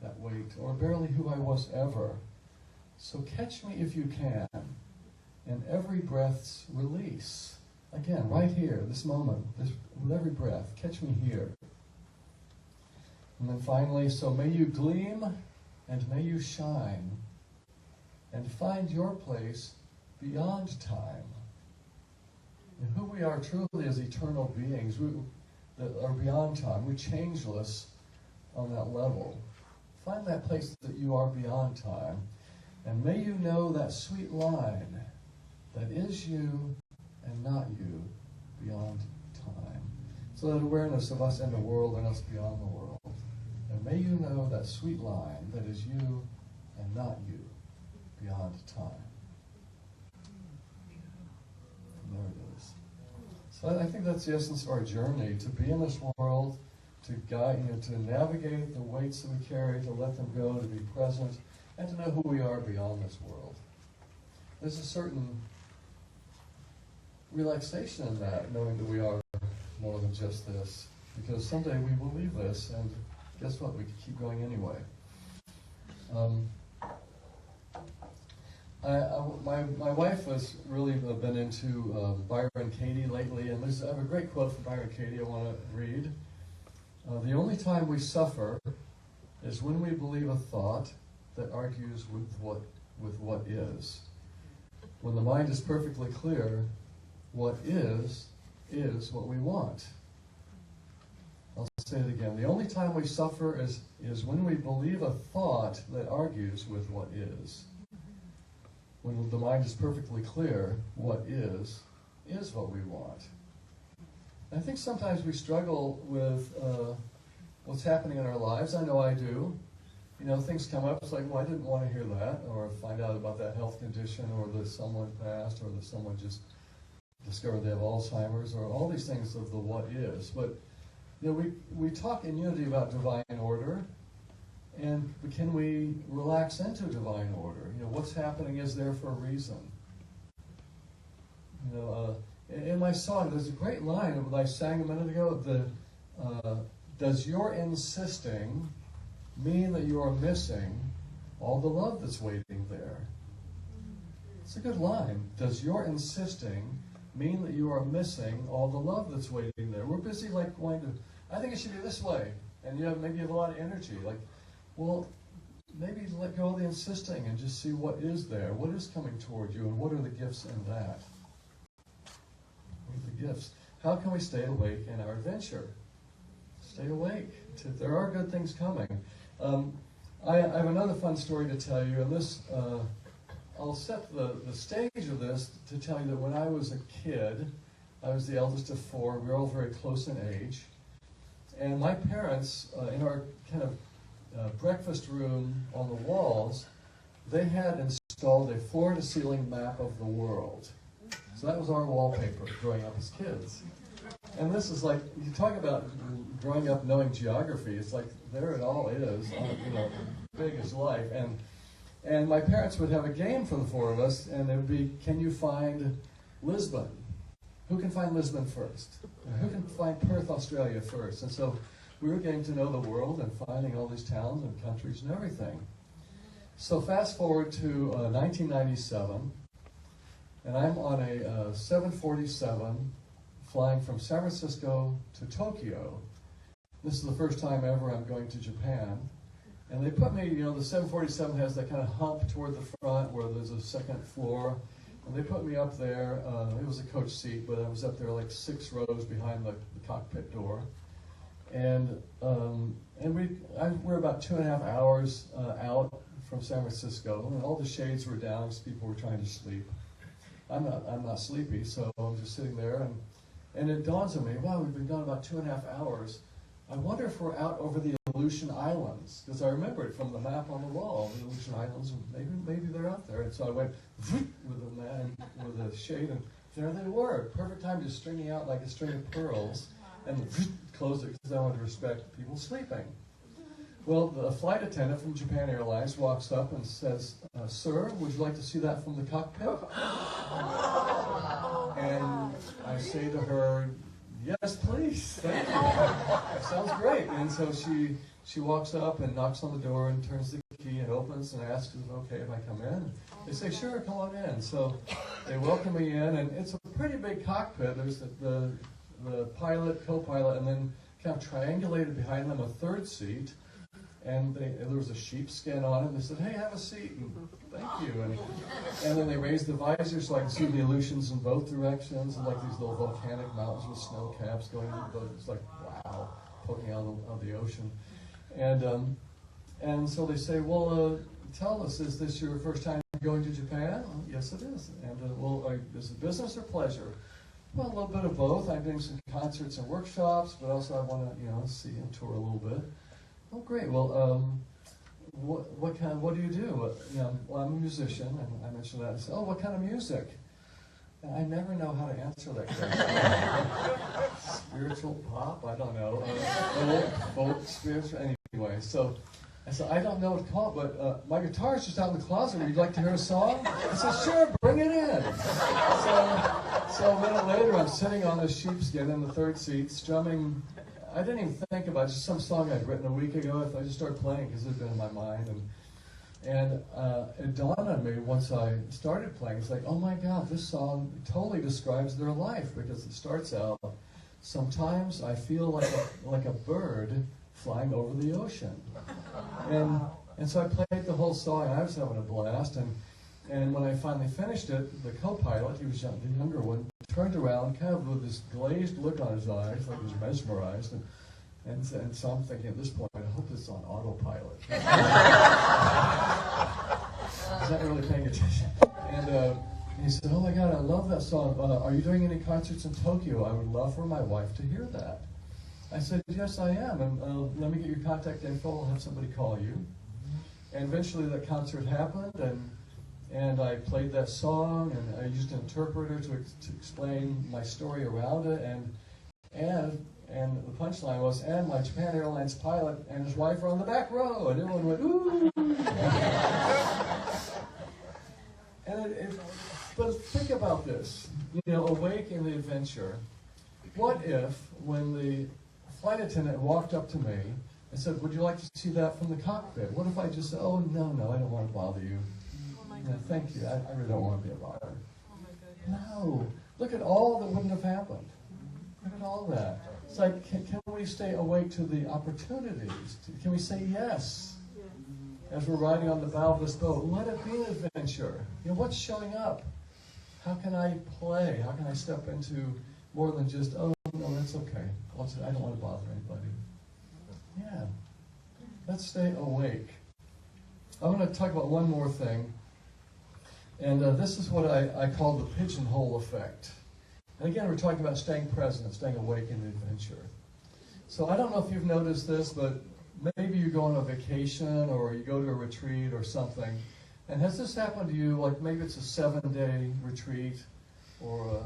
that weight, or barely who I was ever. So catch me if you can in every breath's release. Again, right here, this moment, with every breath, catch me here. And then finally, so may you gleam and may you shine and find your place beyond time. And who we are truly as eternal beings that are beyond time. We're changeless on that level. Find that place that you are beyond time. And may you know that sweet line that is you and not you beyond time. So that awareness of us in the world and us beyond the world. And may you know that sweet line that is you and not you beyond time. And there it is. So I think that's the essence of our journey, to be in this world, to guide, to navigate the weights that we carry, to let them go, to be present, and to know who we are beyond this world. There's a certain relaxation in that, knowing that we are more than just this. Because someday we will leave this, and guess what? We can keep going anyway. My wife has really been into Byron Katie lately, and I have a great quote from Byron Katie I want to read. The only time we suffer is when we believe a thought that argues with what is. When the mind is perfectly clear, what is what we want. I'll say it again. The only time we suffer is when we believe a thought that argues with what is. When the mind is perfectly clear, what is what we want. I think sometimes we struggle with what's happening in our lives. I know I do. Things come up, it's like, well, I didn't want to hear that, or find out about that health condition, or that someone passed, or that someone just discovered they have Alzheimer's, or all these things of the what is. But we talk in unity about divine order, and can we relax into divine order? What's happening is there for a reason. In my song, there's a great line that I sang a minute ago. Does your insisting mean that you are missing all the love that's waiting there? It's a good line. Does your insisting mean that you are missing all the love that's waiting there? We're busy going to, I think it should be this way. And maybe you have a lot of energy. Well, maybe let go of the insisting and just see what is there. What is coming toward you, and what are the gifts in that? What are the gifts? How can we stay awake in our adventure? Stay awake. There are good things coming. I have another fun story to tell you, and this, I'll set the stage of this to tell you that when I was a kid, I was the eldest of four. We were all very close in age. And my parents, in our kind of breakfast room on the walls, they had installed a floor-to-ceiling map of the world. So that was our wallpaper growing up as kids. And this is like, you talk about growing up knowing geography, it's like there it all is, you know, big as life. And my parents would have a game for the four of us, and it would be, can you find Lisbon? Who can find Lisbon first? Who can find Perth, Australia first? And so we were getting to know the world and finding all these towns and countries and everything. So fast forward to 1997, and I'm on a 747 flying from San Francisco to Tokyo. This is the first time ever I'm going to Japan. And they put me, you know, the 747 has that kind of hump toward the front where there's a second floor. And they put me up there. It was a coach seat, but I was up there like 6 rows behind the cockpit door. And we're about 2.5 hours out from San Francisco, and all the shades were down because people were trying to sleep. I'm not sleepy, so I'm just sitting there, and it dawns on me, wow, we've been gone about 2.5 hours. I wonder if we're out over the Aleutian Islands, because I remember it from the map on the wall. The Aleutian Islands, maybe they're out there. And so I went with the shade, and there they were. Perfect time, just stringing out like a string of pearls, and closed it because I wanted to respect people sleeping. Well, the flight attendant from Japan Airlines walks up and says, "Sir, would you like to see that from the cockpit?" And I say to her, "Yes, please. Thank you. That sounds great." And so she walks up and knocks on the door and turns the key and opens and asks, "Is it okay if I come in?" They say, "Sure, come on in." So they welcome me in, and it's a pretty big cockpit. There's the pilot, co-pilot, and then kind of triangulated behind them a third seat. And there was a sheepskin on it. They said, "Hey, have a seat." And thank you. And then they raised the visor so I could see the Aleutians in both directions, and like these little volcanic mountains with snow caps going into the boat. It's like, wow, poking out of the ocean. And so they say, "Well, tell us, is this your first time going to Japan?" "Oh, yes, it is." And well, is it business or pleasure? "Well, a little bit of both. I'm doing some concerts and workshops, but also I want to, see and tour a little bit." "Oh, great. Well, what do you do?" "Well, I'm a musician," and I mentioned that. I said, "Oh, what kind of music?" And I never know how to answer that question. Spiritual pop? I don't know. Folk, spiritual. Anyway, so I said, "I don't know what to call it, but my guitar's just out in the closet. Would you like to hear a song?" I said, "Sure, bring it in." So a minute later, I'm sitting on the sheepskin in the third seat, strumming. I didn't even think about it, just some song I'd written a week ago. If I just started playing because it had been in my mind, and it dawned on me once I started playing. It's like, oh my God, this song totally describes their life, because it starts out, "Sometimes I feel like a bird flying over the ocean," and so I played the whole song. And I was having a blast, and when I finally finished it, the co-pilot, he was the younger one, turned around kind of with this glazed look on his eyes, like he was mesmerized, and so I'm thinking at this point, I hope it's on autopilot. He's not really paying attention. And he said, "Oh my God, I love that song. Are you doing any concerts in Tokyo? I would love for my wife to hear that." I said, "Yes, I am, and let me get your contact info. I'll have somebody call you." And eventually that concert happened, and I played that song, and I used an interpreter to explain my story around it, and the punchline was, "And my Japan Airlines pilot and his wife are on the back row," and everyone went, "Ooh!" But think about this, awake in the adventure. What if, when the flight attendant walked up to me and said, "Would you like to see that from the cockpit?" What if I just said, "Oh, no, I don't want to bother you. Thank you. I really don't want to be a bother." No. Look at all that wouldn't have happened. Look at all that. It's like, can we stay awake to the opportunities? Can we say yes? As we're riding on the bow of this boat, let it be an adventure. What's showing up? How can I play? How can I step into more than just, "Oh, no, that's okay. I don't want to bother anybody." Yeah. Let's stay awake. I want to talk about one more thing. And this is what I call the pigeonhole effect. And again, we're talking about staying present, staying awake in the adventure. So I don't know if you've noticed this, but maybe you go on a vacation or you go to a retreat or something. And has this happened to you? Like maybe it's a 7-day retreat or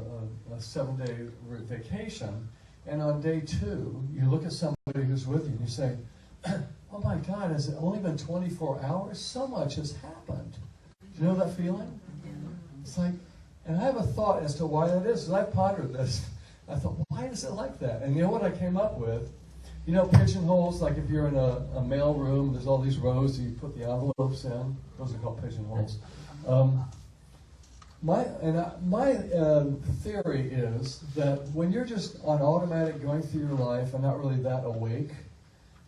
a 7-day vacation. And on day 2, you look at somebody who's with you and you say, oh my God, has it only been 24 hours? So much has happened. Do you know that feeling? It's like, and I have a thought as to why that is. And I pondered this. I thought, why is it like that? And you know what I came up with? You know pigeonholes, like if you're in a mail room, there's all these rows you put the envelopes in. Those are called pigeonholes. My theory is that when you're just on automatic going through your life and not really that awake,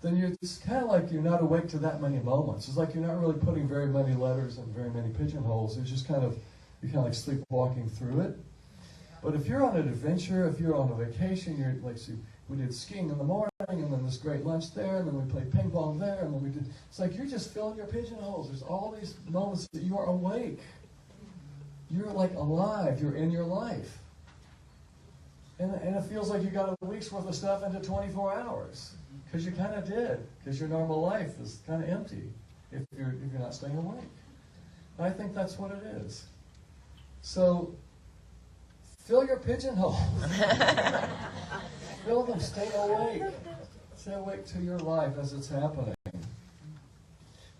then it's kind of like you're not awake to that many moments. It's like you're not really putting very many letters in very many pigeonholes. It's just you're kind of like sleepwalking through it. But if you're on an adventure, if you're on a vacation, you're like, see, we did skiing in the morning, and then this great lunch there, and then we played ping pong there, and then it's like you're just filling your pigeonholes. There's all these moments that you are awake. You're like alive. You're in your life. And it feels like you got a week's worth of stuff into 24 hours. Because you kind of did. Because your normal life is kind of empty if you're not staying awake. And I think that's what it is. So, fill your pigeonholes. Fill them. Stay awake. Stay awake to your life as it's happening.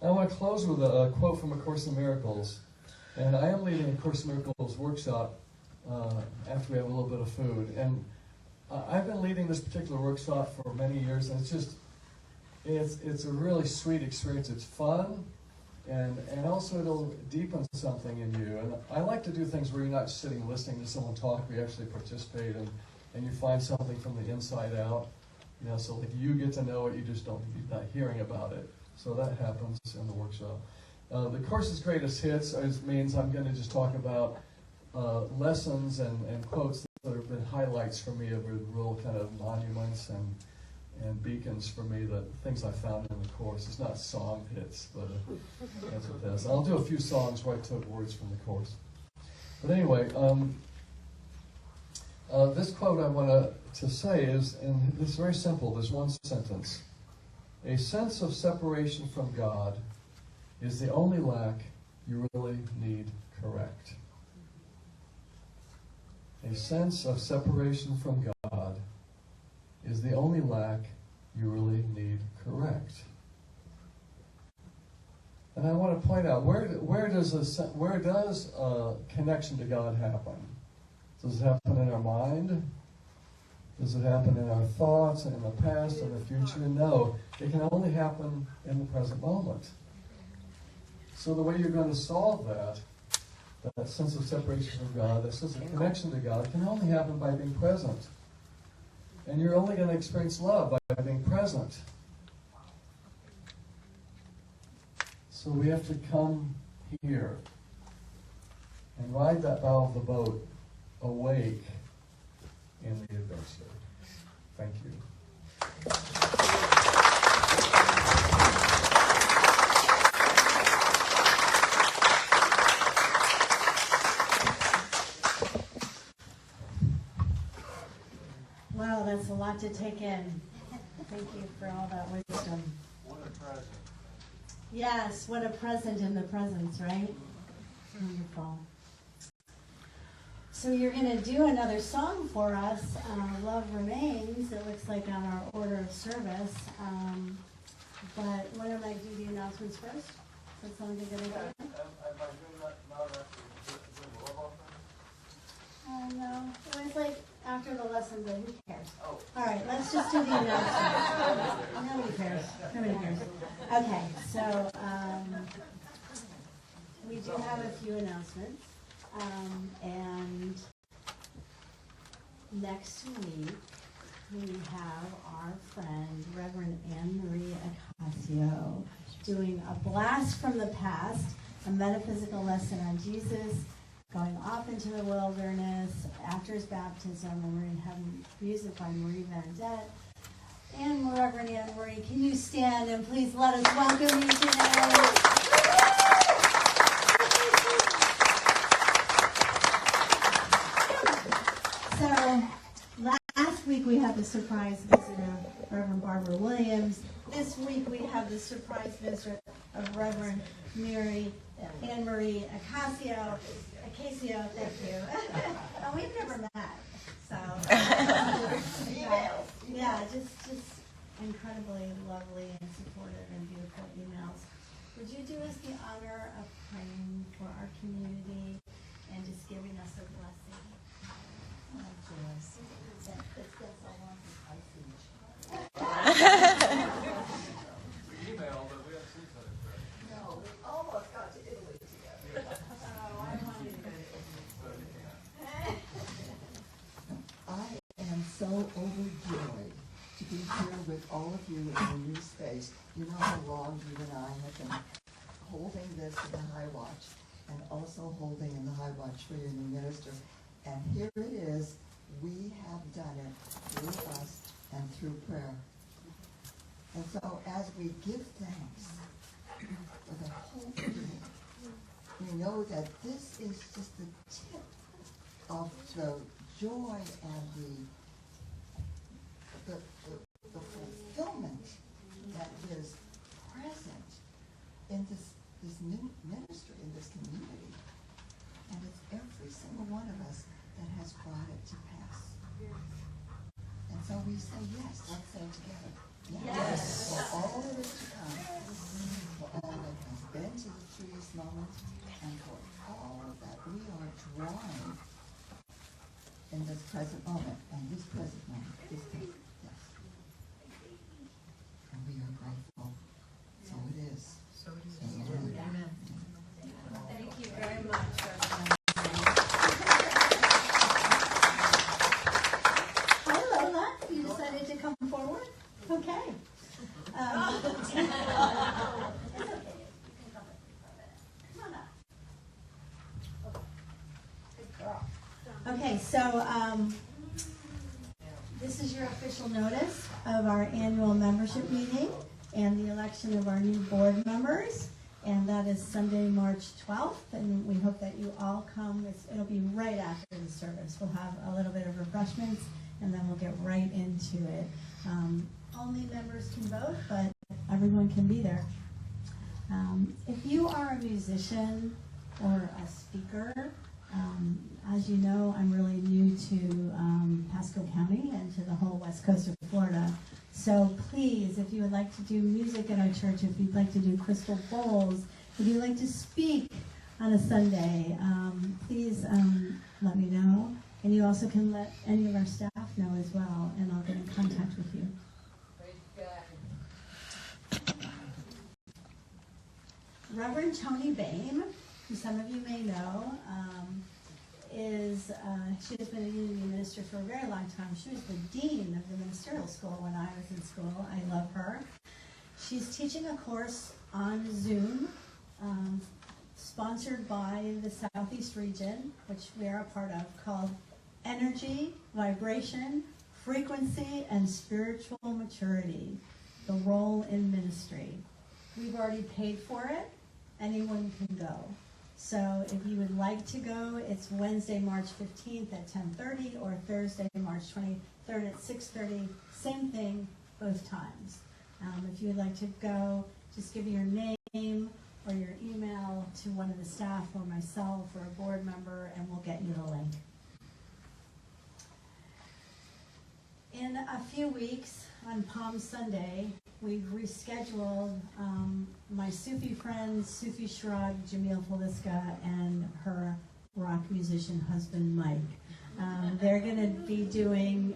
I want to close with a quote from A Course in Miracles. And I am leading a Course in Miracles workshop after we have a little bit of food. And I've been leading this particular workshop for many years, and it's a really sweet experience. It's fun, and also it'll deepen something in you. And I like to do things where you're not just sitting listening to someone talk, we actually participate, and you find something from the inside out. You know, so like you get to know it, you're not hearing about it. So that happens in the workshop. The Course's Greatest Hits means I'm going to just talk about lessons and quotes that have been highlights for me of real kind of monuments and beacons for me, the things I found in the Course. It's not song hits, but that's what that is. I'll do a few songs where I took words from the Course. But anyway, this quote I want to say is, and it's very simple, there's one sentence. A sense of separation from God is the only lack you really need correct. A sense of separation from God is the only lack you really need correct. And I want to point out, where does connection to God happen? Does it happen in our mind? Does it happen in our thoughts, in the past, in the future? No. It can only happen in the present moment. So the way you're going to solve that sense of separation from God, that sense of connection to God, can only happen by being present. And you're only going to experience love by being present. So we have to come here and ride that bow of the boat awake in the adventure. Thank you. Wow, that's a lot to take in. Thank you for all that wisdom. What a present. Yes, what a present in the presence, right? Wonderful. So you're going to do another song for us, Love Remains, it looks like on our order of service. But why don't I do the announcements first? Does that sound like a good idea? No, it was like after the lesson, but who cares? Oh. All right, let's just do the announcements. Nobody cares. Nobody cares. Okay, so we do have a few announcements. And next week, we have our friend, Reverend Anne-Marie Acasio, doing a blast from the past, a metaphysical lesson on Jesus, going off into the wilderness after his baptism, and we're going to have music by Marie Vandette. And Reverend Anne-Marie, can you stand and please let us welcome you today? surprise visit of Reverend Barbara Williams. This week we have the surprise visit of Reverend Anne Marie Acacio, thank you. And we've never met, so. Yeah, just incredibly lovely and supportive and beautiful emails. Would you do us the honor of praying for our community and just giving us a blessing? It's been so long since I've seen you. Email, but we haven't seen each other. No, we almost got to Italy together. Oh, I wanted to go to Italy. I am so overjoyed to be here with all of you in a new space. You know how long you and I have been holding this in the High Watch and also holding in the High Watch for your new minister. And here it is. We have done it through us and through prayer. And so as we give thanks for the whole thing, we know that this is just the tip of the joy and the fulfillment that is present in this ministry, in this community. And it's every single one of us that has brought it to pass. And so we say yes. Let's say it together. Yes. For all that is to come, for all that has been to the trees moment, and for all that we are drawing in this present moment, and this present moment, this day. Yes. And we are grateful. So it is. So it is. Amen. Thank you very much, Reverend. Hi, Lola. You decided to come forward? Okay. It's okay. You can come on up. Good girl. Okay, so this is your official notice of our annual membership meeting and the election of our new board members. And that is Sunday, March 12th, and we hope that you all come. It'll be right after the service. We'll have a little bit of refreshments, and then we'll get right into it. Only members can vote, but everyone can be there. If you are a musician or a speaker, as you know, I'm really new to Pasco County and to the whole west coast of Florida. So please, if you would like to do music at our church, if you'd like to do crystal bowls, if you'd like to speak on a Sunday, please let me know. And you also can let any of our staff know as well, and I'll get in contact with you. Reverend Tony Boehm, who some of you may know, she has been a union minister for a very long time. She was the dean of the ministerial school when I was in school. I love her. She's teaching a course on Zoom, sponsored by the Southeast region, which we are a part of, called Energy, Vibration, Frequency, and Spiritual Maturity, the Role in Ministry. We've already paid for it. Anyone can go. So if you would like to go, it's Wednesday, March 15th at 10:30 or Thursday, March 23rd at 6:30. Same thing, both times. If you would like to go, just give your name or your email to one of the staff or myself or a board member, and we'll get you the link. In a few weeks, on Palm Sunday, we've rescheduled my Sufi friend, Sufi Shrug, Jamil Feliska, and her rock musician husband, Mike. They're going to be doing,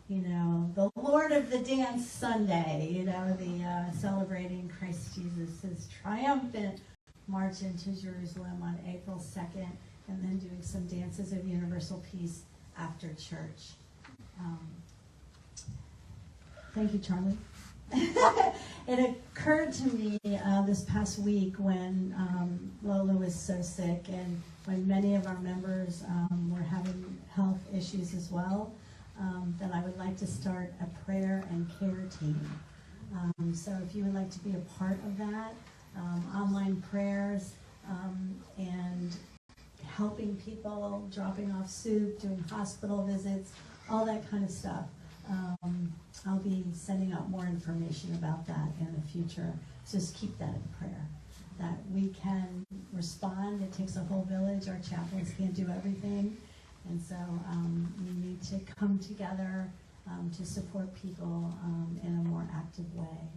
the Lord of the Dance Sunday, the celebrating Christ Jesus' triumphant march into Jerusalem on April 2nd, and then doing some dances of universal peace after church. Thank you, Charlie. It occurred to me this past week when Lola was so sick and when many of our members were having health issues as well, that I would like to start a prayer and care team. So if you would like to be a part of that, online prayers and helping people, dropping off soup, doing hospital visits, all that kind of stuff. I'll be sending out more information about that in the future. Just keep that in prayer, that we can respond. It takes a whole village. Our chaplains can't do everything. And so we need to come together to support people in a more active way.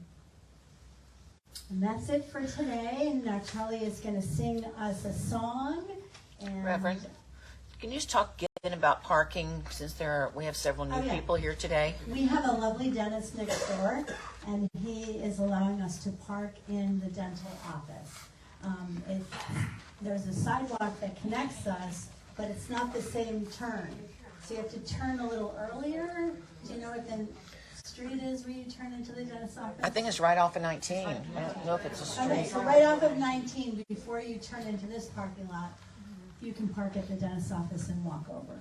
And that's it for today. And now Charlie is going to sing us a song. And Reverend, can you just talk again about parking, since we have several new people here today? We have a lovely dentist next door, and he is allowing us to park in the dental office. There's a sidewalk that connects us, but it's not the same turn. So you have to turn a little earlier. Do you know what the street is where you turn into the dentist office? I think it's right off of 19. I don't know if it's a street. Okay, so right off of 19, before you turn into this parking lot, you can park at the dentist's office and walk over.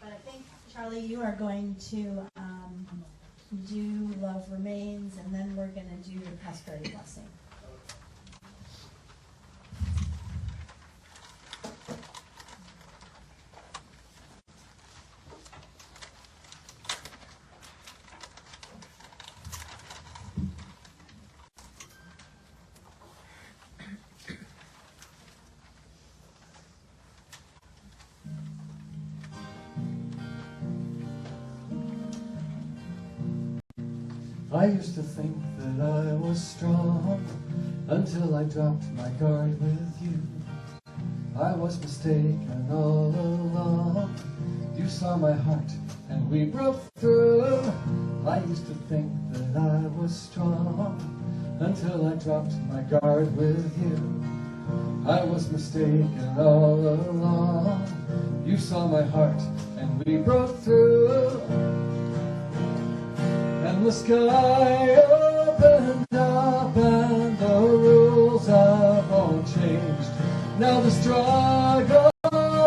But I think, Charlie, you are going to do Love Remains, and then we're going to do the Prosperity Blessing. I used to think that I was strong until I dropped my guard with you. I was mistaken all along. You saw my heart and we broke through. I used to think that I was strong until I dropped my guard with you. I was mistaken all along. You saw my heart and we broke through. And the sky opened up and the rules have all changed. Now the struggle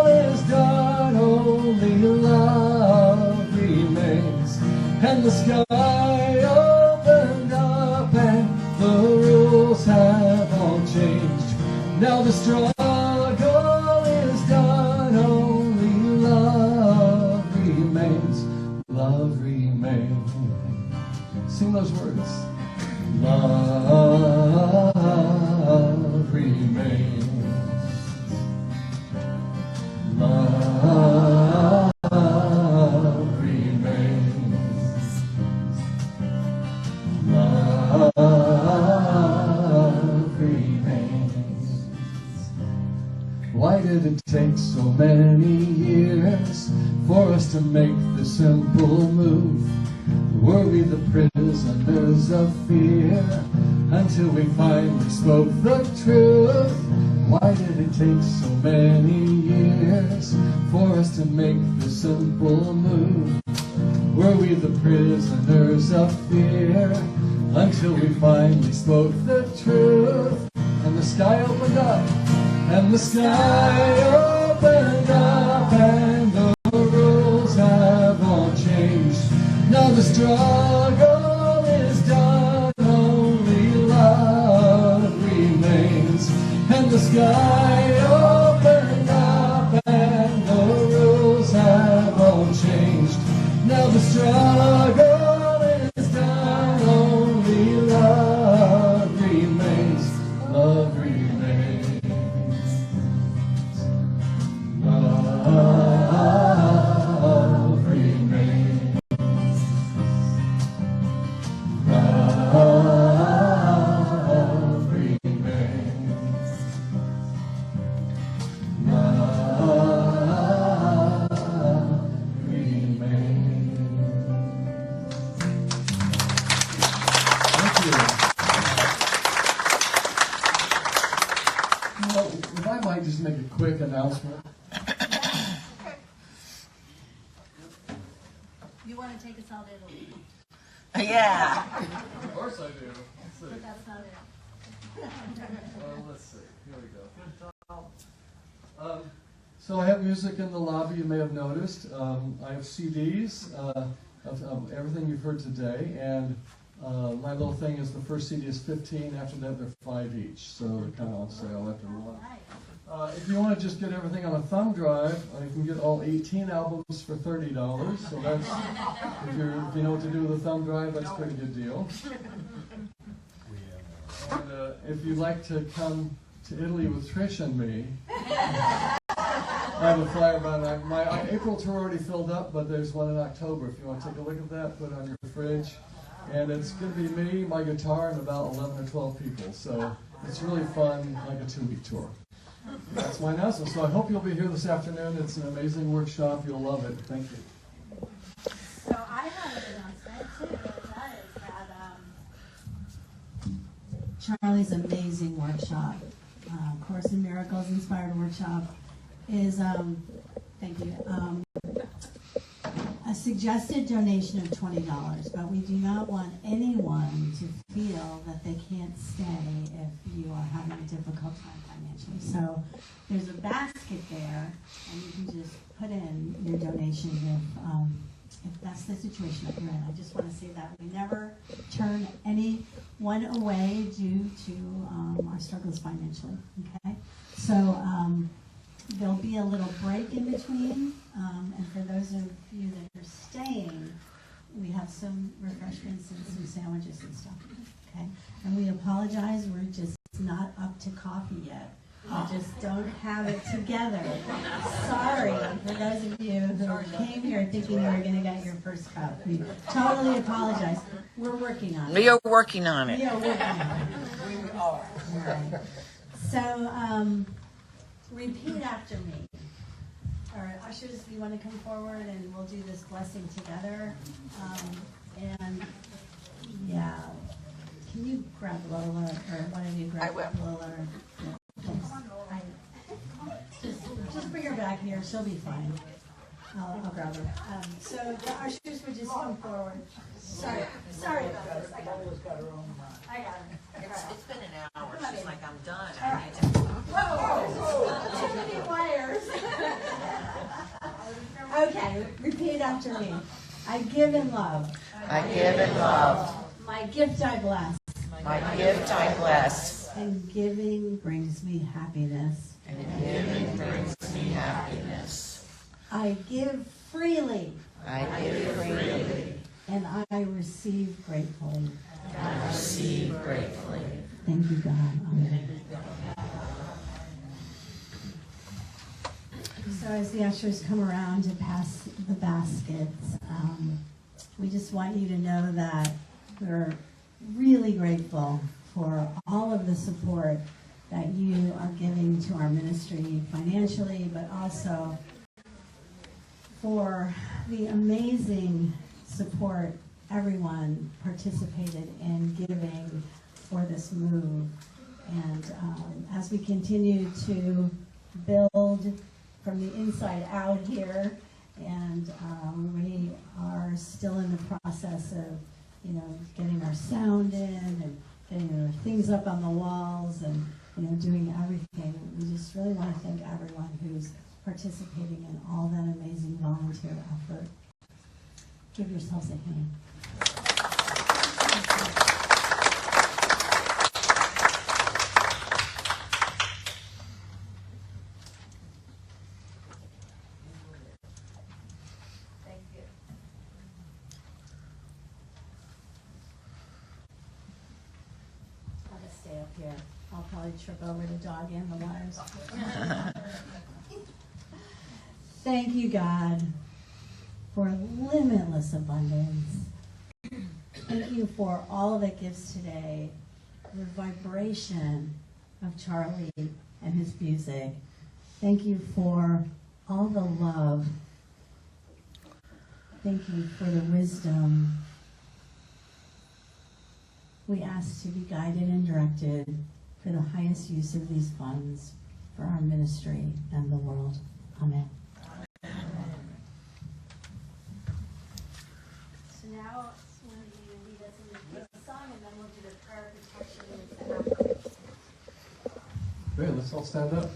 is done, only love remains. And the sky opened up and the rules have all changed. Now the struggle is done, only love remains. Love remains. Sing those words. Love remains. Love remains. Love remains. Why did it take so many years for us to make the simple move? Were we the prisoners of fear until we finally spoke the truth? Why did it take so many years for us to make the simple move? Were we the prisoners of fear until we finally spoke the truth? And the sky opened up, and the sky opened up, and the rules have all changed. Now the struggle is done, only love remains. And the sky opened up and the rules have all changed. Now the struggle is done, only love remains. Love remains. Love remains. Love remains. Love remains. Thank you. Well, if I might just make a quick announcement. You want to take us out to Italy? Yeah. Of course I do. Let's see. But that's not it. Let's see. Here we go. So I have music in the lobby, you may have noticed. I have CDs of everything you've heard today, and my little thing is the first CD is 15, after that they're 5 each, so they're kind of on sale after a while. If you want to just get everything on a thumb drive, you can get all 18 albums for $30. So that's, if you know what to do with a thumb drive, that's a pretty good deal. And if you'd like to come to Italy with Trish and me, I have a flyer about that. My April tour already filled up, but there's one in October. If you want to take a look at that, put it on your fridge. And it's going to be me, my guitar, and about 11 or 12 people. So it's really fun, like a 2-week tour. That's my announcement. So I hope you'll be here this afternoon. It's an amazing workshop. You'll love it. Thank you. So I have an announcement too. That is that Charlie's amazing workshop, Course in Miracles Inspired Workshop, is thank you. A suggested donation of $20, but we do not want anyone to feel that they can't stay if you are having a difficult time financially. So there's a basket there, and you can just put in your donation if that's the situation that you're in. I just want to say that we never turn anyone away due to our struggles financially. Okay, so there'll be a little break in between, and for those of you that are staying, we have some refreshments and some sandwiches and stuff. Okay, and we apologize. We're just not up to coffee yet. We just don't have it together. Sorry for those of you who came here thinking you were going to get your first cup. We totally apologize. We're working on it. We are working on it. We are working on it. We are. Right. So, repeat after me. All right, ushers, you want to come forward and we'll do this blessing together. And yeah, can you grab Lola, or one of you grab Lola? Yeah. Just bring her back here. She'll be fine. I'll grab her. So the ushers would just come forward. Sorry about this. I got her. I got her. It's been an hour. She's like, I'm done. All right. Whoa! Too many wires. Okay, repeat after me. I give in love. I give in love. My gift I bless. My gift I bless. And giving brings me happiness. And giving brings me happiness. I give freely. I give freely. And I receive gratefully. I receive gratefully. Thank you, God. Amen. So as the ushers come around to pass the baskets, we just want you to know that we're really grateful for all of the support that you are giving to our ministry financially, but also for the amazing support everyone participated in giving for this move. And as we continue to build from the inside out here, and we are still in the process of, getting our sound in and getting our things up on the walls and, doing everything. We just really want to thank everyone who's participating in all that amazing volunteer effort. Give yourselves a hand. Stay up here. I'll probably trip over the dog and the wires. Thank you, God, for limitless abundance. Thank you for all that gives today, the vibration of Charlie and his music. Thank you for all the love. Thank you for the wisdom. We ask to be guided and directed for the highest use of these funds for our ministry and the world. Amen. So now one of you lead us in the song, and then we'll do the prayer of protection with the Great, let's all stand up.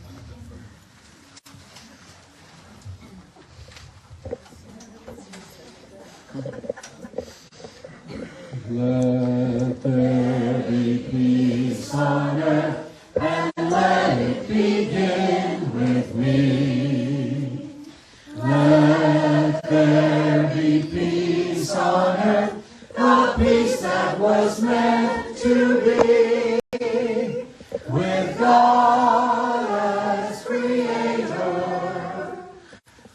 Let there be peace on earth, and let it begin peace that was meant to be with God as Creator,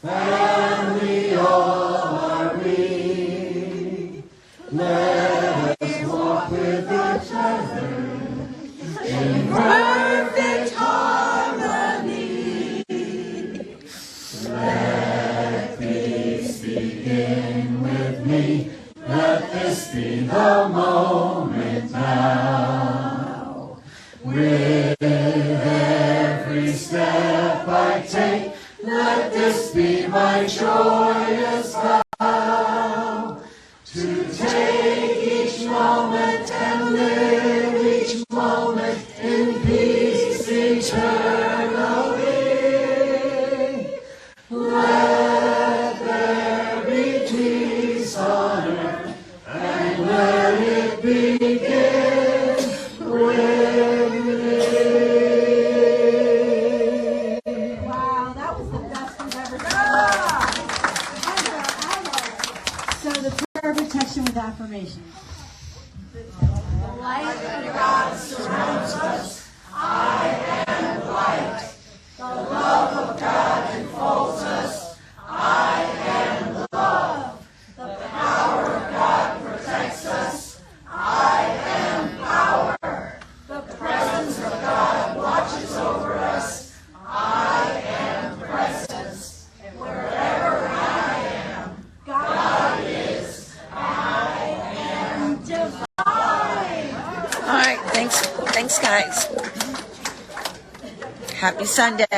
and we all are we. Let us walk with each other in perfect harmony. Let peace begin with me. Let this be the moment now. With every step I take, let this be my joyous vow. To take each moment and live each moment in peace eternally. Let there be peace on earth, and let it begin with me. Wow, that was the best we've ever done. So the prayer of protection with affirmation. The light of God surrounds us. I am light. The love of God enfolds us. I am love. The power of God protects us. I am power. The presence of God watches over us. I am presence. And wherever I am, God is. I am divine. All right, thanks guys. Happy Sunday.